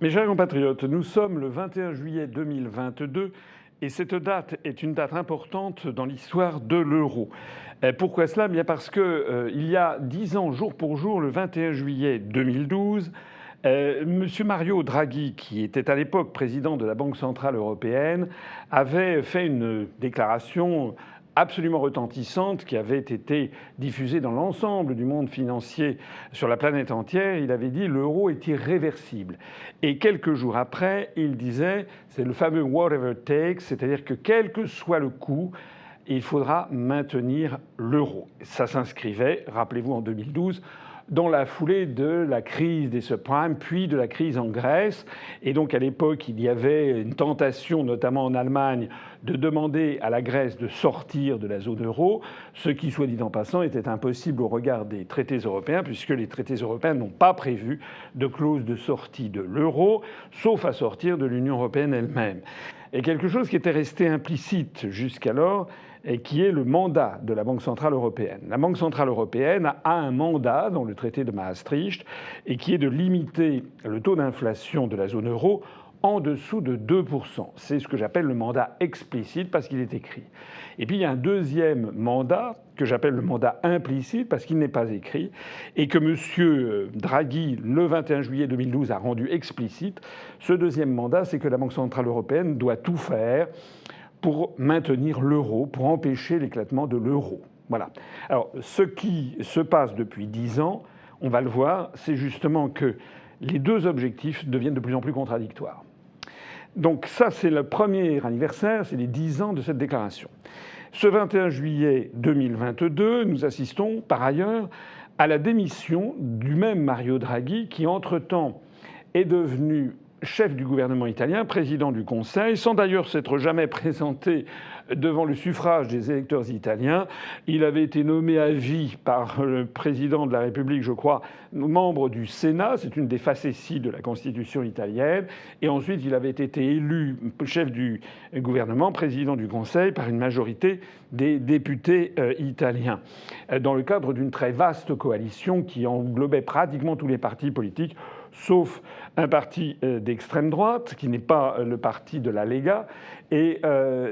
Mes chers compatriotes, nous sommes le 21 juillet 2022 et cette date est une date importante dans l'histoire de l'euro. Pourquoi cela? Bien parce que il y a 10 ans, jour pour jour, le 21 juillet 2012, Monsieur Mario Draghi, qui était à l'époque président de la Banque centrale européenne, avait fait une déclaration absolument retentissante qui avait été diffusée dans l'ensemble du monde financier sur la planète entière. Il avait dit l'euro est irréversible. Et quelques jours après, il disait c'est le fameux whatever it takes, c'est-à-dire que quel que soit le coût, il faudra maintenir l'euro. Ça s'inscrivait, rappelez-vous, en 2012, dans la foulée de la crise des subprimes, puis de la crise en Grèce. Et donc à l'époque, il y avait une tentation, notamment en Allemagne, de demander à la Grèce de sortir de la zone euro, ce qui, soit dit en passant, était impossible au regard des traités européens, puisque les traités européens n'ont pas prévu de clause de sortie de l'euro, sauf à sortir de l'Union européenne elle-même. Et quelque chose qui était resté implicite jusqu'alors, et qui est le mandat de la Banque centrale européenne. La Banque centrale européenne a un mandat dans le traité de Maastricht et qui est de limiter le taux d'inflation de la zone euro en dessous de 2%. C'est ce que j'appelle le mandat explicite parce qu'il est écrit. Et puis il y a un deuxième mandat que j'appelle le mandat implicite parce qu'il n'est pas écrit et que M. Draghi, le 21 juillet 2012, a rendu explicite. Ce deuxième mandat, c'est que la Banque centrale européenne doit tout faire pour maintenir l'euro, pour empêcher l'éclatement de l'euro. Voilà. Alors, ce qui se passe depuis 10 ans, on va le voir, c'est justement que les deux objectifs deviennent de plus en plus contradictoires. Donc ça, c'est le premier anniversaire, c'est les 10 ans de cette déclaration. Ce 21 juillet 2022, nous assistons par ailleurs à la démission du même Mario Draghi qui, entre-temps, est devenu chef du gouvernement italien, président du Conseil, sans d'ailleurs s'être jamais présenté devant le suffrage des électeurs italiens. Il avait été nommé à vie par le président de la République, je crois, membre du Sénat, c'est une des facéties de la Constitution italienne, et ensuite il avait été élu chef du gouvernement, président du Conseil, par une majorité des députés italiens, dans le cadre d'une très vaste coalition qui englobait pratiquement tous les partis politiques, sauf un parti d'extrême droite, qui n'est pas le parti de la Lega. Et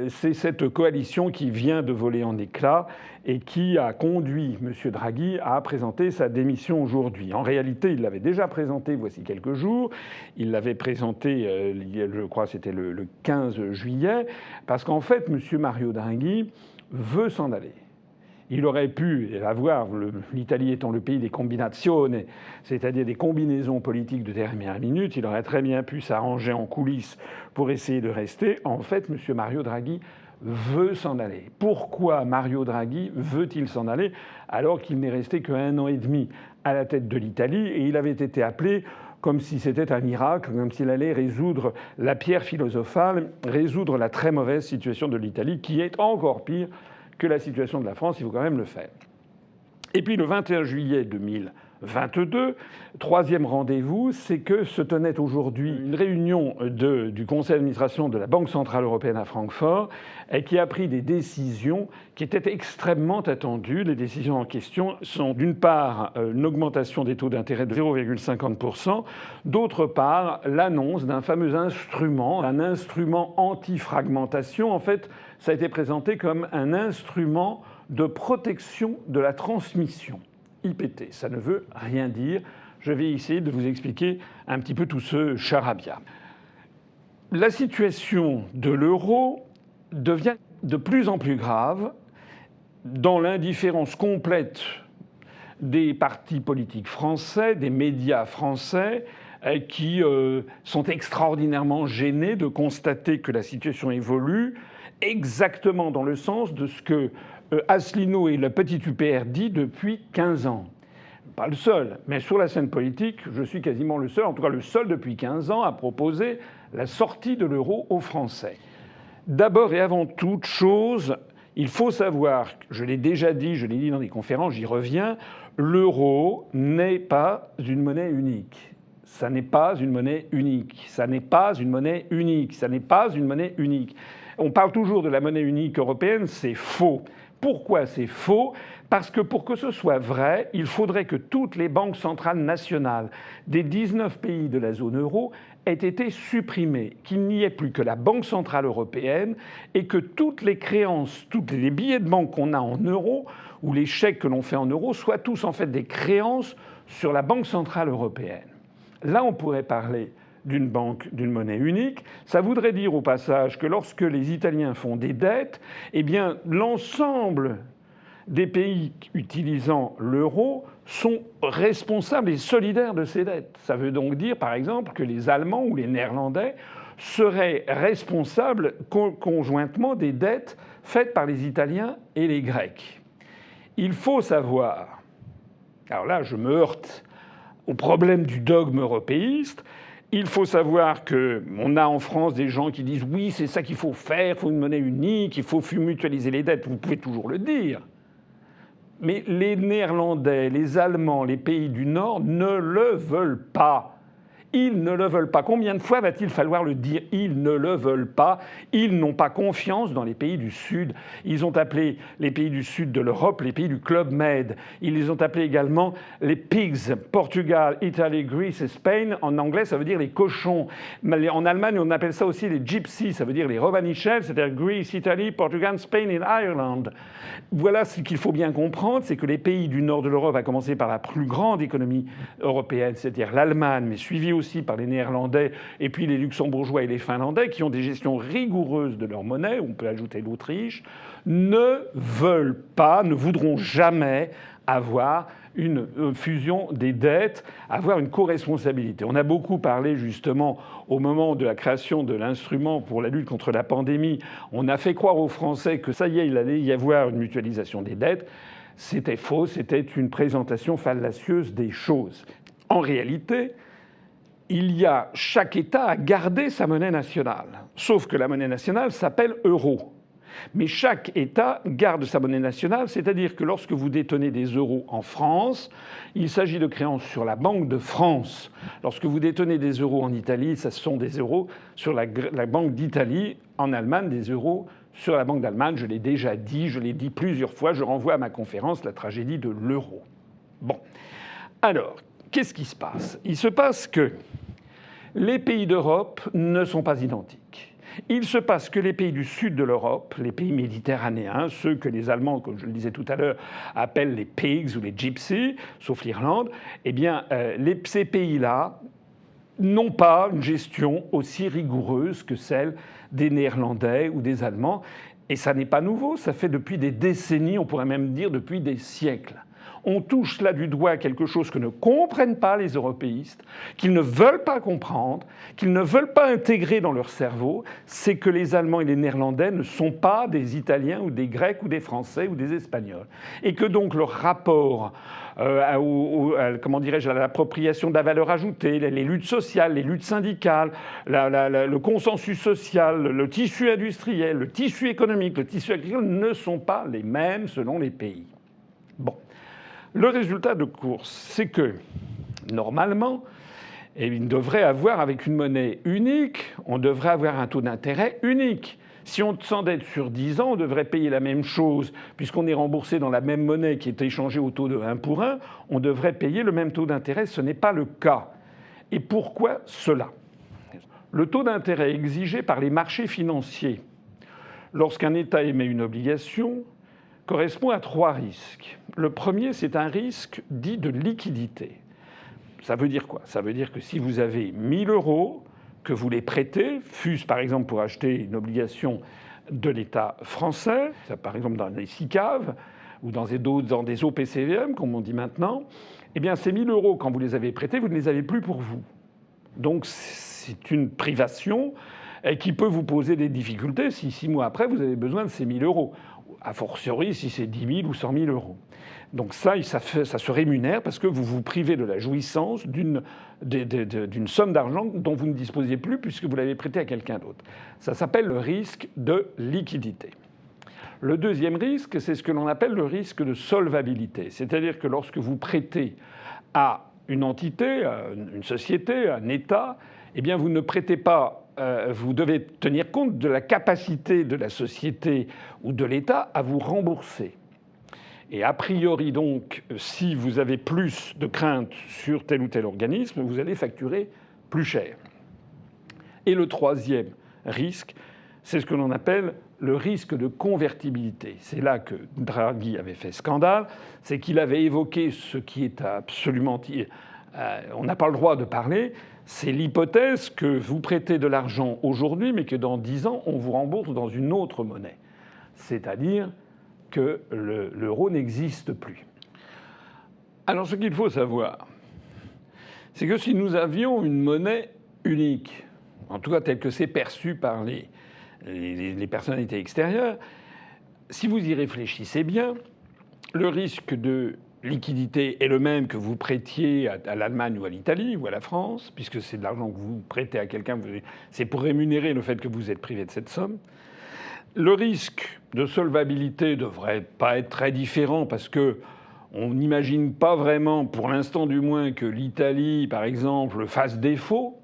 c'est cette coalition qui vient de voler en éclats et qui a conduit M. Draghi à présenter sa démission aujourd'hui. En réalité, il l'avait déjà présenté voici quelques jours. Il l'avait présenté, je crois, c'était le 15 juillet, parce qu'en fait, M. Mario Draghi veut s'en aller. Il aurait pu avoir, l'Italie étant le pays des combinazioni, c'est-à-dire des combinaisons politiques de dernière minute, il aurait très bien pu s'arranger en coulisses pour essayer de rester. En fait, M. Mario Draghi veut s'en aller. Pourquoi Mario Draghi veut-il s'en aller alors qu'il n'est resté qu'1 an et demi à la tête de l'Italie et il avait été appelé comme si c'était un miracle, comme s'il allait résoudre la pierre philosophale, résoudre la très mauvaise situation de l'Italie, qui est encore pire que la situation de la France, il faut quand même le faire. Et puis le 21 juillet 2022, troisième rendez-vous, c'est que se tenait aujourd'hui une réunion du conseil d'administration de la Banque centrale européenne à Francfort et qui a pris des décisions qui étaient extrêmement attendues. Les décisions en question sont d'une part une augmentation des taux d'intérêt de 0,50%, d'autre part l'annonce d'un fameux instrument, un instrument anti-fragmentation. En fait, ça a été présenté comme un instrument de protection de la transmission. IPT, ça ne veut rien dire. Je vais essayer de vous expliquer un petit peu tout ce charabia. La situation de l'euro devient de plus en plus grave dans l'indifférence complète des partis politiques français, des médias français, qui sont extraordinairement gênés de constater que la situation évolue exactement dans le sens de ce que Asselineau et le petit UPR dit depuis 15 ans. Pas le seul, mais sur la scène politique, je suis quasiment le seul, en tout cas le seul depuis 15 ans, à proposer la sortie de l'euro aux Français. D'abord et avant toute chose, il faut savoir, je l'ai déjà dit, je l'ai dit dans des conférences, j'y reviens, l'euro n'est pas une monnaie unique. Ça n'est pas une monnaie unique. Ça n'est pas une monnaie unique. Ça n'est pas une monnaie unique. On parle toujours de la monnaie unique européenne, c'est faux. Pourquoi c'est faux? Parce que pour que ce soit vrai, il faudrait que toutes les banques centrales nationales des 19 pays de la zone euro aient été supprimées, qu'il n'y ait plus que la Banque centrale européenne et que toutes les créances, tous les billets de banque qu'on a en euros ou les chèques que l'on fait en euros soient tous en fait des créances sur la Banque centrale européenne. Là, on pourrait parler d'une monnaie unique. Ça voudrait dire au passage que lorsque les Italiens font des dettes, eh bien l'ensemble des pays utilisant l'euro sont responsables et solidaires de ces dettes. Ça veut donc dire, par exemple, que les Allemands ou les Néerlandais seraient responsables conjointement des dettes faites par les Italiens et les Grecs. Il faut savoir, alors là je me heurte au problème du dogme européiste, il faut savoir qu'on a en France des gens qui disent « oui, c'est ça qu'il faut faire, il faut une monnaie unique, il faut mutualiser les dettes ». Vous pouvez toujours le dire. Mais les Néerlandais, les Allemands, les pays du Nord ne le veulent pas. Ils ne le veulent pas. Combien de fois va-t-il falloir le dire? Ils ne le veulent pas. Ils n'ont pas confiance dans les pays du Sud. Ils ont appelé les pays du Sud de l'Europe les pays du Club Med. Ils les ont appelés également les pigs. Portugal, Italie, Greece et Spain. En anglais, ça veut dire les cochons. En Allemagne, on appelle ça aussi les gypsies. Ça veut dire les Romanichels, c'est-à-dire Greece, Italie, Portugal, Spain et Ireland. Voilà ce qu'il faut bien comprendre, c'est que les pays du nord de l'Europe, à commencer par la plus grande économie européenne, c'est-à-dire l'Allemagne, mais suivie aussi par les Néerlandais et puis les Luxembourgeois et les Finlandais, qui ont des gestions rigoureuses de leur monnaie, on peut ajouter l'Autriche, ne veulent pas, ne voudront jamais avoir une fusion des dettes, avoir une co-responsabilité. On a beaucoup parlé justement au moment de la création de l'instrument pour la lutte contre la pandémie. On a fait croire aux Français que ça y est, il allait y avoir une mutualisation des dettes. C'était faux, c'était une présentation fallacieuse des choses. En réalité, chaque État a gardé sa monnaie nationale. Sauf que la monnaie nationale s'appelle euro. Mais chaque État garde sa monnaie nationale, c'est-à-dire que lorsque vous détenez des euros en France, il s'agit de créances sur la Banque de France. Lorsque vous détenez des euros en Italie, ce sont des euros sur la Banque d'Italie. En Allemagne, des euros sur la Banque d'Allemagne. Je l'ai déjà dit, je l'ai dit plusieurs fois. Je renvoie à ma conférence « La tragédie de l'euro ». Bon. Alors, qu'est-ce qui se passe? Il se passe que les pays d'Europe ne sont pas identiques. Il se passe que les pays du sud de l'Europe, les pays méditerranéens, ceux que les Allemands, comme je le disais tout à l'heure, appellent les pigs ou les gypsies, sauf l'Irlande, eh bien, ces pays-là n'ont pas une gestion aussi rigoureuse que celle des Néerlandais ou des Allemands. Et ça n'est pas nouveau, ça fait depuis des décennies, on pourrait même dire depuis des siècles. On touche là du doigt quelque chose que ne comprennent pas les européistes, qu'ils ne veulent pas comprendre, qu'ils ne veulent pas intégrer dans leur cerveau, c'est que les Allemands et les Néerlandais ne sont pas des Italiens ou des Grecs ou des Français ou des Espagnols. Et que donc leur rapport comment dirais-je, à l'appropriation de la valeur ajoutée, les luttes sociales, les luttes syndicales, le consensus social, le tissu industriel, le tissu économique, le tissu agricole ne sont pas les mêmes selon les pays. Bon. Le résultat de course, c'est que, normalement, il devrait avoir, avec une monnaie unique, on devrait avoir un taux d'intérêt unique. Si on s'endette sur 10 ans, on devrait payer la même chose, puisqu'on est remboursé dans la même monnaie qui est échangée au taux de 1 pour 1, on devrait payer le même taux d'intérêt. Ce n'est pas le cas. Et pourquoi cela? Le taux d'intérêt exigé par les marchés financiers lorsqu'un État émet une obligation correspond à 3 risques. Le premier, c'est un risque dit de liquidité. Ça veut dire quoi? Ça veut dire que si vous avez 1 000 €, que vous les prêtez, fût-ce par exemple pour acheter une obligation de l'État français, par exemple dans les SICAV ou dans des OPCVM, comme on dit maintenant, eh bien ces 1 000 €, quand vous les avez prêtés, vous ne les avez plus pour vous. Donc c'est une privation qui peut vous poser des difficultés si 6 mois après, vous avez besoin de ces 1 000 €. A fortiori si c'est 10 000 ou 100 000 €. Donc ça se rémunère parce que vous vous privez de la jouissance d'une somme d'argent dont vous ne disposez plus puisque vous l'avez prêté à quelqu'un d'autre. Ça s'appelle le risque de liquidité. Le deuxième risque, c'est ce que l'on appelle le risque de solvabilité. C'est-à-dire que lorsque vous prêtez à une entité, à une société, à un État, eh bien vous ne prêtez pas vous devez tenir compte de la capacité de la société ou de l'État à vous rembourser. Et a priori donc, si vous avez plus de craintes sur tel ou tel organisme, vous allez facturer plus cher. Et le troisième risque, c'est ce que l'on appelle le risque de convertibilité. C'est là que Draghi avait fait scandale, c'est qu'il avait évoqué ce qui est absolument... on n'a pas le droit de parler, c'est l'hypothèse que vous prêtez de l'argent aujourd'hui, mais que dans 10 ans, on vous rembourse dans une autre monnaie. C'est-à-dire que l'euro n'existe plus. Alors ce qu'il faut savoir, c'est que si nous avions une monnaie unique, en tout cas telle que c'est perçu par les personnalités extérieures, si vous y réfléchissez bien, le risque de liquidité est le même que vous prêtiez à l'Allemagne ou à l'Italie ou à la France, puisque c'est de l'argent que vous prêtez à quelqu'un, c'est pour rémunérer le fait que vous êtes privé de cette somme. Le risque de solvabilité ne devrait pas être très différent parce que on n'imagine pas vraiment, pour l'instant du moins, que l'Italie, par exemple, fasse défaut,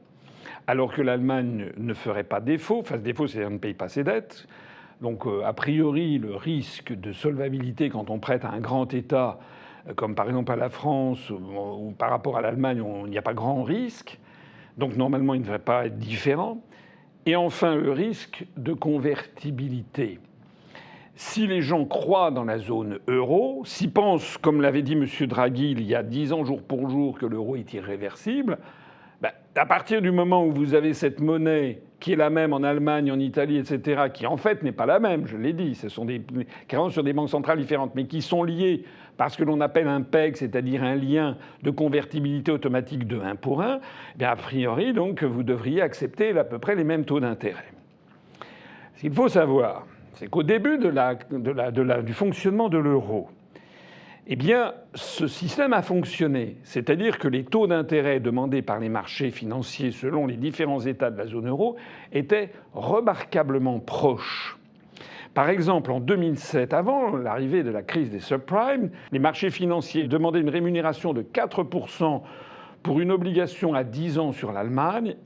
alors que l'Allemagne ne ferait pas défaut. Fasse défaut, c'est-à-dire ne paye pas ses dettes. Donc, a priori, le risque de solvabilité quand on prête à un grand État, comme par exemple à la France ou par rapport à l'Allemagne, il n'y a pas grand risque. Donc, normalement, il ne devrait pas être différent. Et enfin, le risque de convertibilité. Si les gens croient dans la zone euro, s'ils pensent, comme l'avait dit M. Draghi il y a 10 ans jour pour jour, que l'euro est irréversible, à partir du moment où vous avez cette monnaie qui est la même en Allemagne, en Italie, etc., qui en fait n'est pas la même, je l'ai dit, ce sont qui rentrent sur des banques centrales différentes, mais qui sont liées par ce que l'on appelle un PEG, c'est-à-dire un lien de convertibilité automatique de 1 pour 1, a priori, donc, vous devriez accepter à peu près les mêmes taux d'intérêt. Ce qu'il faut savoir, c'est qu'au début du fonctionnement de l'euro, eh bien, ce système a fonctionné. C'est-à-dire que les taux d'intérêt demandés par les marchés financiers selon les différents États de la zone euro étaient remarquablement proches. Par exemple, en 2007, avant l'arrivée de la crise des subprimes, les marchés financiers demandaient une rémunération de 4% pour une obligation à 10 ans sur l'Allemagne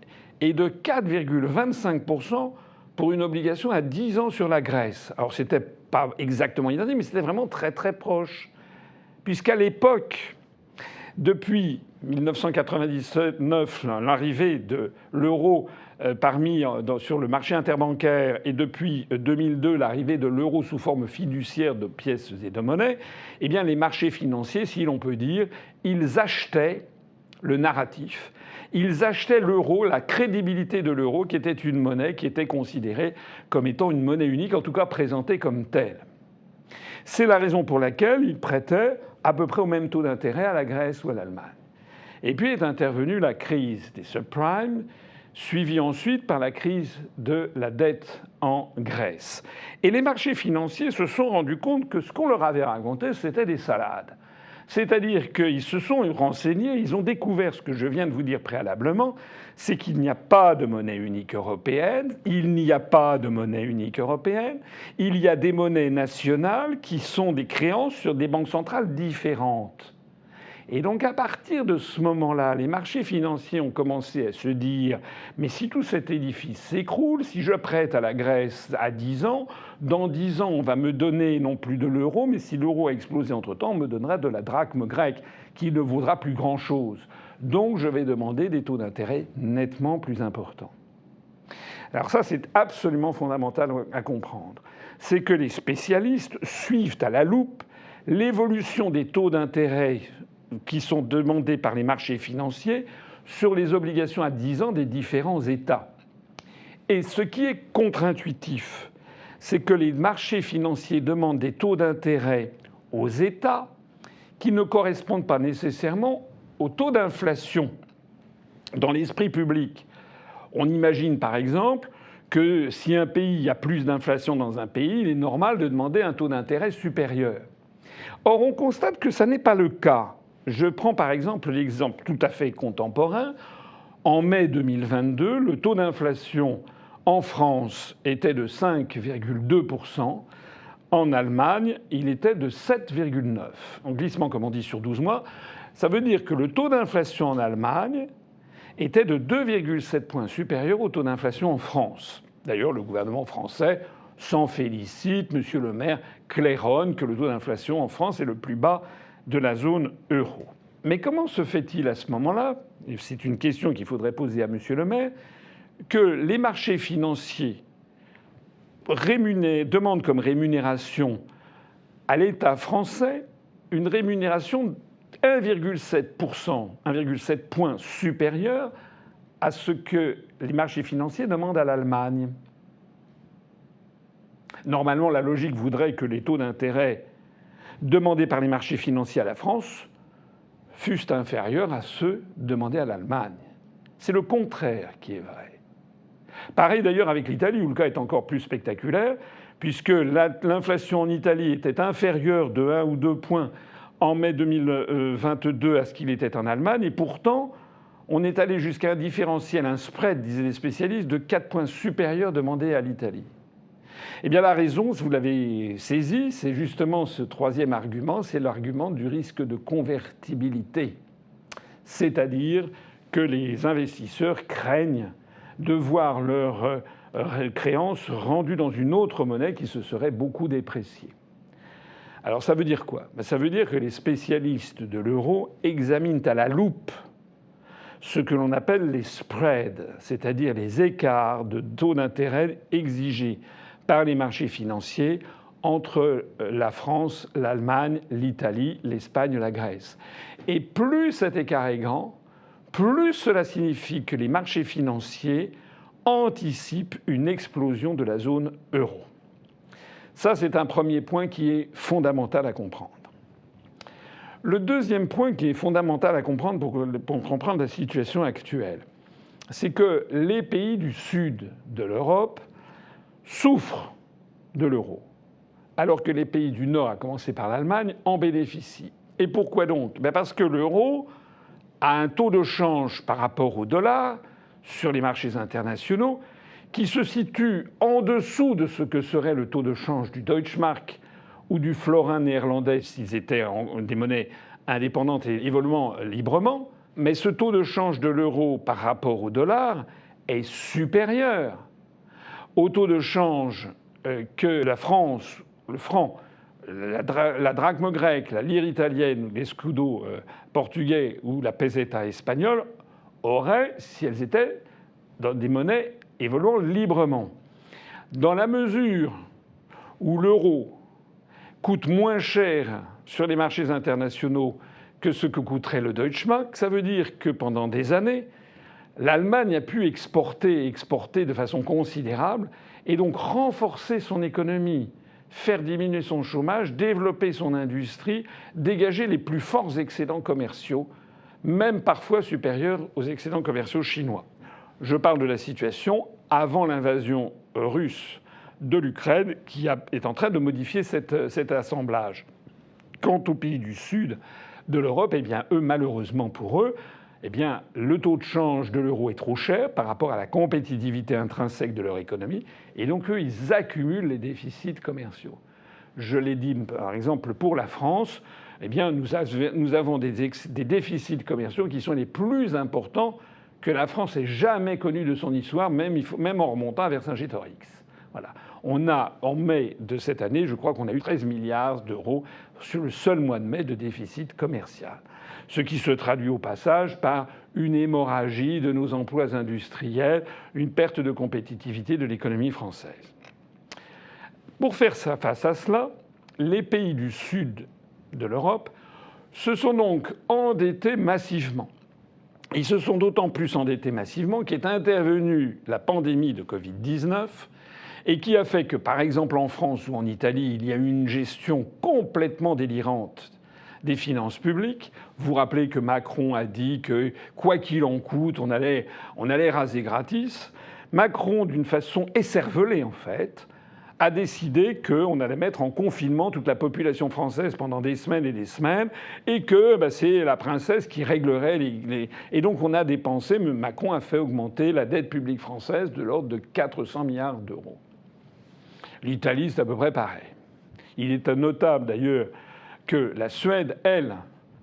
et de 4,25% pour une obligation à 10 ans sur la Grèce. Alors, c'était pas exactement identique, mais c'était vraiment très très proche. Puisqu'à l'époque, depuis 1999, l'arrivée de l'euro sur le marché interbancaire, et depuis 2002, l'arrivée de l'euro sous forme fiduciaire de pièces et de monnaie, eh bien, les marchés financiers, si l'on peut dire, ils achetaient le narratif. Ils achetaient l'euro, la crédibilité de l'euro, qui était une monnaie qui était considérée comme étant une monnaie unique, en tout cas présentée comme telle. C'est la raison pour laquelle ils prêtaient à peu près au même taux d'intérêt à la Grèce ou à l'Allemagne. Et puis est intervenue la crise des subprimes, suivie ensuite par la crise de la dette en Grèce. Et les marchés financiers se sont rendus compte que ce qu'on leur avait raconté, c'était des salades. C'est-à-dire qu'ils se sont renseignés, ils ont découvert ce que je viens de vous dire préalablement, c'est qu'il n'y a pas de monnaie unique européenne, il n'y a pas de monnaie unique européenne, il y a des monnaies nationales qui sont des créances sur des banques centrales différentes. Et donc à partir de ce moment-là, les marchés financiers ont commencé à se dire « mais si tout cet édifice s'écroule, si je prête à la Grèce à 10 ans, dans 10 ans on va me donner non plus de l'euro, mais si l'euro a explosé entre-temps, on me donnera de la drachme grecque qui ne vaudra plus grand-chose. Donc je vais demander des taux d'intérêt nettement plus importants. » Alors ça, c'est absolument fondamental à comprendre. C'est que les spécialistes suivent à la loupe l'évolution des taux d'intérêt qui sont demandés par les marchés financiers sur les obligations à 10 ans des différents États. Et ce qui est contre-intuitif, c'est que les marchés financiers demandent des taux d'intérêt aux États qui ne correspondent pas nécessairement au taux d'inflation. Dans l'esprit public, on imagine par exemple que si un pays a plus d'inflation dans un pays, il est normal de demander un taux d'intérêt supérieur. Or, on constate que ça n'est pas le cas. Je prends par exemple l'exemple tout à fait contemporain. En mai 2022, le taux d'inflation en France était de 5,2%. En Allemagne, il était de 7,9%. En glissement, comme on dit, sur 12 mois. Ça veut dire que le taux d'inflation en Allemagne était de 2,7 points supérieur au taux d'inflation en France. D'ailleurs, le gouvernement français s'en félicite. Monsieur le maire claironne que le taux d'inflation en France est le plus bas de la zone euro. Mais comment se fait-il à ce moment-là, et c'est une question qu'il faudrait poser à monsieur le maire, que les marchés financiers demandent comme rémunération à l'État français une rémunération 1,7%, 1,7 points supérieure à ce que les marchés financiers demandent à l'Allemagne? Normalement, la logique voudrait que les taux d'intérêt demandés par les marchés financiers à la France fussent inférieurs à ceux demandés à l'Allemagne. C'est le contraire qui est vrai. Pareil d'ailleurs avec l'Italie, où le cas est encore plus spectaculaire, puisque l'inflation en Italie était inférieure de 1 ou 2 points en mai 2022 à ce qu'il était en Allemagne, et pourtant on est allé jusqu'à un différentiel, un spread, disaient les spécialistes, de 4 points supérieurs demandés à l'Italie. Eh bien la raison, vous l'avez saisi, c'est justement ce troisième argument, c'est l'argument du risque de convertibilité. C'est-à-dire que les investisseurs craignent de voir leurs créances rendues dans une autre monnaie qui se serait beaucoup dépréciée. Alors ça veut dire quoi? Ça veut dire que les spécialistes de l'euro examinent à la loupe ce que l'on appelle les spreads, c'est-à-dire les écarts de taux d'intérêt exigés par les marchés financiers entre la France, l'Allemagne, l'Italie, l'Espagne, la Grèce. Et plus cet écart est grand, plus cela signifie que les marchés financiers anticipent une explosion de la zone euro. Ça, c'est un premier point qui est fondamental à comprendre. Le deuxième point qui est fondamental à comprendre pour comprendre la situation actuelle, c'est que les pays du sud de l'Europe souffrent de l'euro, alors que les pays du Nord, à commencer par l'Allemagne, en bénéficient. Et pourquoi donc? Parce que l'euro a un taux de change par rapport au dollar sur les marchés internationaux qui se situe en dessous de ce que serait le taux de change du Deutschmark ou du florin néerlandais s'ils étaient des monnaies indépendantes et évoluant librement. Mais ce taux de change de l'euro par rapport au dollar est supérieur au taux de change que la France, le franc, la drachme grecque, la lire italienne, les scudo portugais ou la peseta espagnole auraient si elles étaient dans des monnaies évoluant librement. Dans la mesure où l'euro coûte moins cher sur les marchés internationaux que ce que coûterait le Deutschmark, ça veut dire que pendant des années, l'Allemagne a pu exporter de façon considérable et donc renforcer son économie, faire diminuer son chômage, développer son industrie, dégager les plus forts excédents commerciaux, même parfois supérieurs aux excédents commerciaux chinois. Je parle de la situation avant l'invasion russe de l'Ukraine qui est en train de modifier cet assemblage. Quant aux pays du sud de l'Europe, eh bien eux, malheureusement pour eux, eh bien, le taux de change de l'euro est trop cher par rapport à la compétitivité intrinsèque de leur économie, et donc eux, ils accumulent les déficits commerciaux. Je l'ai dit, par exemple, pour la France, eh bien, nous avons des déficits commerciaux qui sont les plus importants que la France ait jamais connus de son histoire, même en remontant à Vercingétorix. Voilà. On a, en mai de cette année, je crois qu'on a eu 13 milliards d'euros sur le seul mois de mai de déficit commercial. Ce qui se traduit au passage par une hémorragie de nos emplois industriels, une perte de compétitivité de l'économie française. Pour faire face à cela, les pays du sud de l'Europe se sont donc endettés massivement. Ils se sont d'autant plus endettés massivement qu'est intervenue la pandémie de Covid-19 et qui a fait que, par exemple en France ou en Italie, il y a eu une gestion complètement délirante des finances publiques. Vous vous rappelez que Macron a dit que, quoi qu'il en coûte, on allait raser gratis. Macron, d'une façon écervelée en fait, a décidé qu'on allait mettre en confinement toute la population française pendant des semaines et des semaines et que c'est la princesse qui réglerait les... Et donc on a dépensé, Macron a fait augmenter la dette publique française de l'ordre de 400 milliards d'euros. L'Italie, c'est à peu près pareil. Il est notable d'ailleurs que la Suède, elle,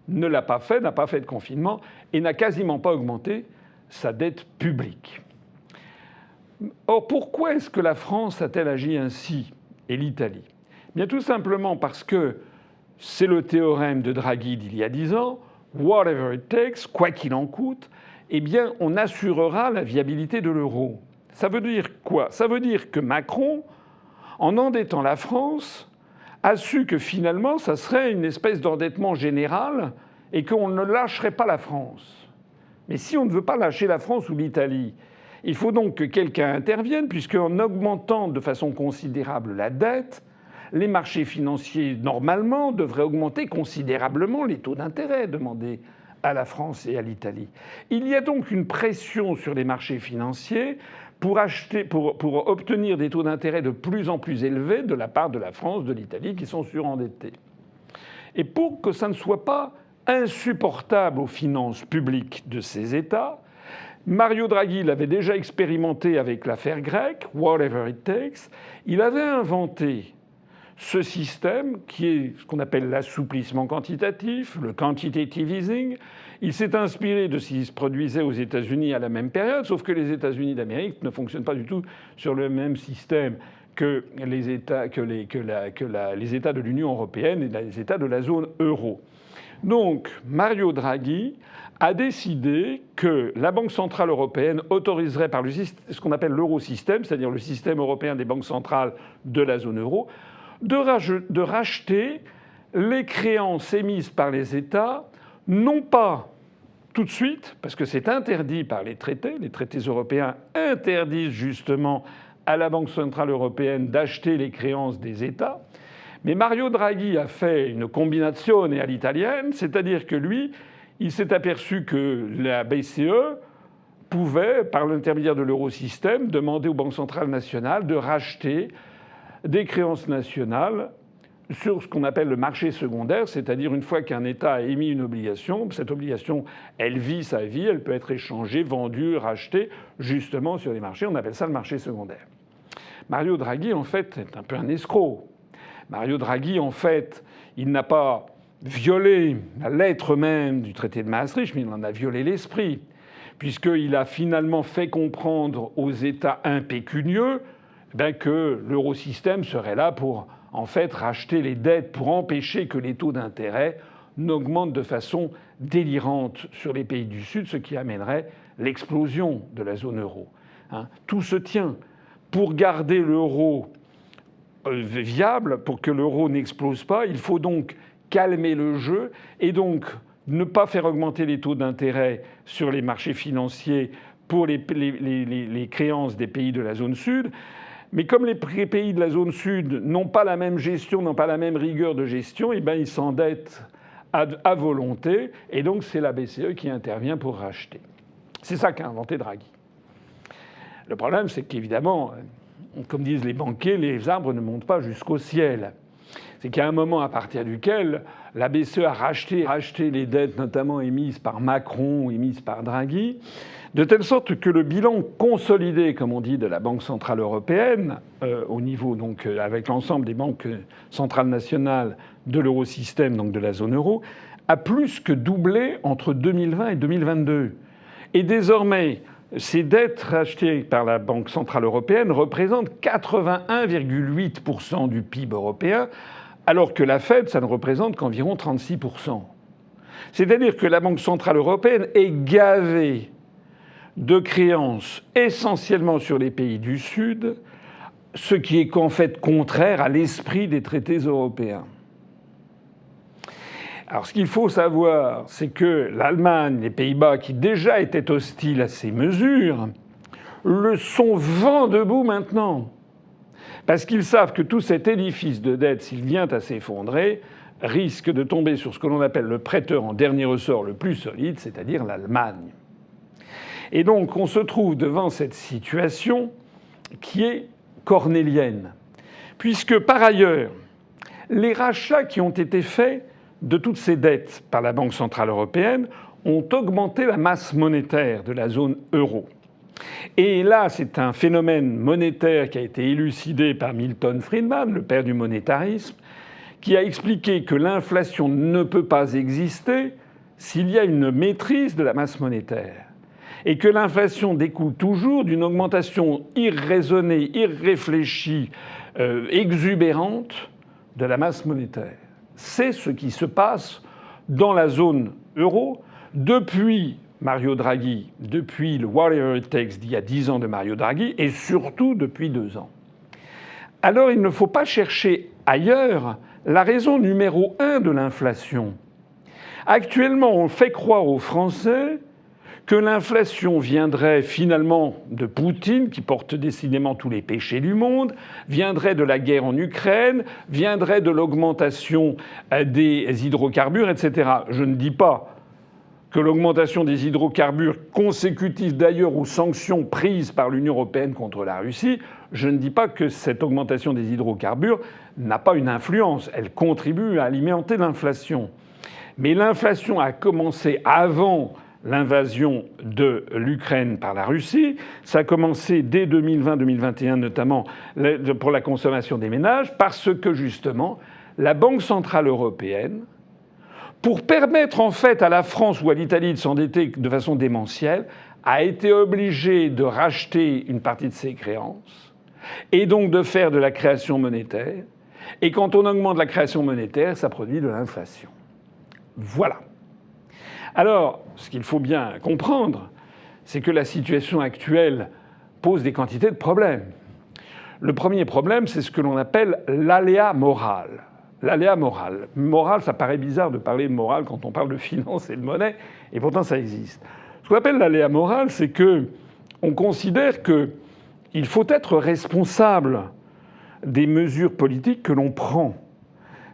ne l'a pas fait, n'a pas fait de confinement et n'a quasiment pas augmenté sa dette publique. Or, pourquoi est-ce que la France a-t-elle agi ainsi et l'Italie? Bien tout simplement parce que c'est le théorème de Draghi d'il y a 10 ans, whatever it takes, quoi qu'il en coûte, eh bien on assurera la viabilité de l'euro. Ça veut dire quoi? Ça veut dire que Macron, en endettant la France, a su que finalement ça serait une espèce d'endettement général et qu'on ne lâcherait pas la France. Mais si on ne veut pas lâcher la France ou l'Italie, il faut donc que quelqu'un intervienne, puisqu'en augmentant de façon considérable la dette, les marchés financiers, normalement, devraient augmenter considérablement les taux d'intérêt demandés à la France et à l'Italie. Il y a donc une pression sur les marchés financiers pour obtenir des taux d'intérêt de plus en plus élevés de la part de la France, de l'Italie, qui sont surendettés. Et pour que ça ne soit pas insupportable aux finances publiques de ces États, Mario Draghi l'avait déjà expérimenté avec l'affaire grecque, whatever it takes. Il avait inventé ce système qui est ce qu'on appelle l'assouplissement quantitatif, le quantitative easing. Il s'est inspiré de ce qui se produisait aux États-Unis à la même période, sauf que les États-Unis d'Amérique ne fonctionnent pas du tout sur le même système que les États, les États de l'Union européenne et les États de la zone euro. Donc Mario Draghi a décidé que la Banque centrale européenne autoriserait par ce qu'on appelle l'eurosystème, c'est-à-dire le système européen des banques centrales de la zone euro, de racheter les créances émises par les États, non pas tout de suite, parce que c'est interdit par les traités européens interdisent justement à la Banque centrale européenne d'acheter les créances des États. Mais Mario Draghi a fait une combinazione à l'italienne, c'est-à-dire que lui, il s'est aperçu que la BCE pouvait, par l'intermédiaire de l'eurosystème, demander aux banques centrales nationales de racheter des créances nationales sur ce qu'on appelle le marché secondaire, c'est-à-dire une fois qu'un État a émis une obligation, cette obligation, elle vit sa vie, elle peut être échangée, vendue, rachetée, justement sur les marchés. On appelle ça le marché secondaire. Mario Draghi, en fait, est un peu un escroc. Mario Draghi, en fait, il n'a pas violé la lettre même du traité de Maastricht, mais il en a violé l'esprit, puisqu'il a finalement fait comprendre aux États impécunieux que l'eurosystème serait là pour, en fait, racheter les dettes, pour empêcher que les taux d'intérêt n'augmentent de façon délirante sur les pays du Sud, ce qui amènerait l'explosion de la zone euro. Tout se tient. Pour garder l'euro viable, pour que l'euro n'explose pas, il faut donc calmer le jeu et donc ne pas faire augmenter les taux d'intérêt sur les marchés financiers pour les créances des pays de la zone sud. Mais comme les pays de la zone sud n'ont pas la même gestion, n'ont pas la même rigueur de gestion, ils s'endettent à volonté et donc c'est la BCE qui intervient pour racheter. C'est ça qu'a inventé Draghi. Le problème, c'est qu'évidemment, comme disent les banquiers, les arbres ne montent pas jusqu'au ciel. C'est qu'il y a un moment à partir duquel la BCE a racheté les dettes, notamment émises par Macron, émises par Draghi, de telle sorte que le bilan consolidé, comme on dit, de la Banque centrale européenne, au niveau donc avec l'ensemble des banques centrales nationales de l'eurosystème, donc de la zone euro, a plus que doublé entre 2020 et 2022. Et désormais, ces dettes rachetées par la Banque centrale européenne représentent 81,8% du PIB européen, alors que la Fed, ça ne représente qu'environ 36%. C'est-à-dire que la Banque centrale européenne est gavée de créances essentiellement sur les pays du Sud, ce qui est en fait contraire à l'esprit des traités européens. Alors ce qu'il faut savoir, c'est que l'Allemagne, les Pays-Bas, qui déjà étaient hostiles à ces mesures, le sont vent debout maintenant. Parce qu'ils savent que tout cet édifice de dette, s'il vient à s'effondrer, risque de tomber sur ce que l'on appelle le prêteur en dernier ressort le plus solide, c'est-à-dire l'Allemagne. Et donc on se trouve devant cette situation qui est cornélienne. Puisque par ailleurs, les rachats qui ont été faits de toutes ces dettes par la Banque centrale européenne ont augmenté la masse monétaire de la zone euro. Et là, c'est un phénomène monétaire qui a été élucidé par Milton Friedman, le père du monétarisme, qui a expliqué que l'inflation ne peut pas exister s'il y a une maîtrise de la masse monétaire. et que l'inflation découle toujours d'une augmentation irraisonnée, irréfléchie, exubérante de la masse monétaire. C'est ce qui se passe dans la zone euro depuis Mario Draghi, depuis le Whatever It Takes d'il y a 10 ans de Mario Draghi, et surtout depuis 2 ans. Alors il ne faut pas chercher ailleurs la raison numéro 1 de l'inflation. Actuellement, on fait croire aux Français que l'inflation viendrait finalement de Poutine, qui porte décidément tous les péchés du monde, viendrait de la guerre en Ukraine, viendrait de l'augmentation des hydrocarbures, etc. Je ne dis pas que l'augmentation des hydrocarbures, consécutive d'ailleurs aux sanctions prises par l'Union européenne contre la Russie, je ne dis pas que cette augmentation des hydrocarbures n'a pas une influence. Elle contribue à alimenter l'inflation. Mais l'inflation a commencé avant l'invasion de l'Ukraine par la Russie. Ça a commencé dès 2020-2021, notamment pour la consommation des ménages, parce que justement, la Banque centrale européenne, pour permettre en fait à la France ou à l'Italie de s'endetter de façon démentielle, a été obligée de racheter une partie de ses créances et donc de faire de la création monétaire. Et quand on augmente la création monétaire, ça produit de l'inflation. Voilà. Alors, ce qu'il faut bien comprendre, c'est que la situation actuelle pose des quantités de problèmes. Le premier problème, c'est ce que l'on appelle l'aléa moral. L'aléa moral. Moral, ça paraît bizarre de parler de morale quand on parle de finance et de monnaie, et pourtant ça existe. Ce qu'on appelle l'aléa moral, c'est que on considère qu'il faut être responsable des mesures politiques que l'on prend.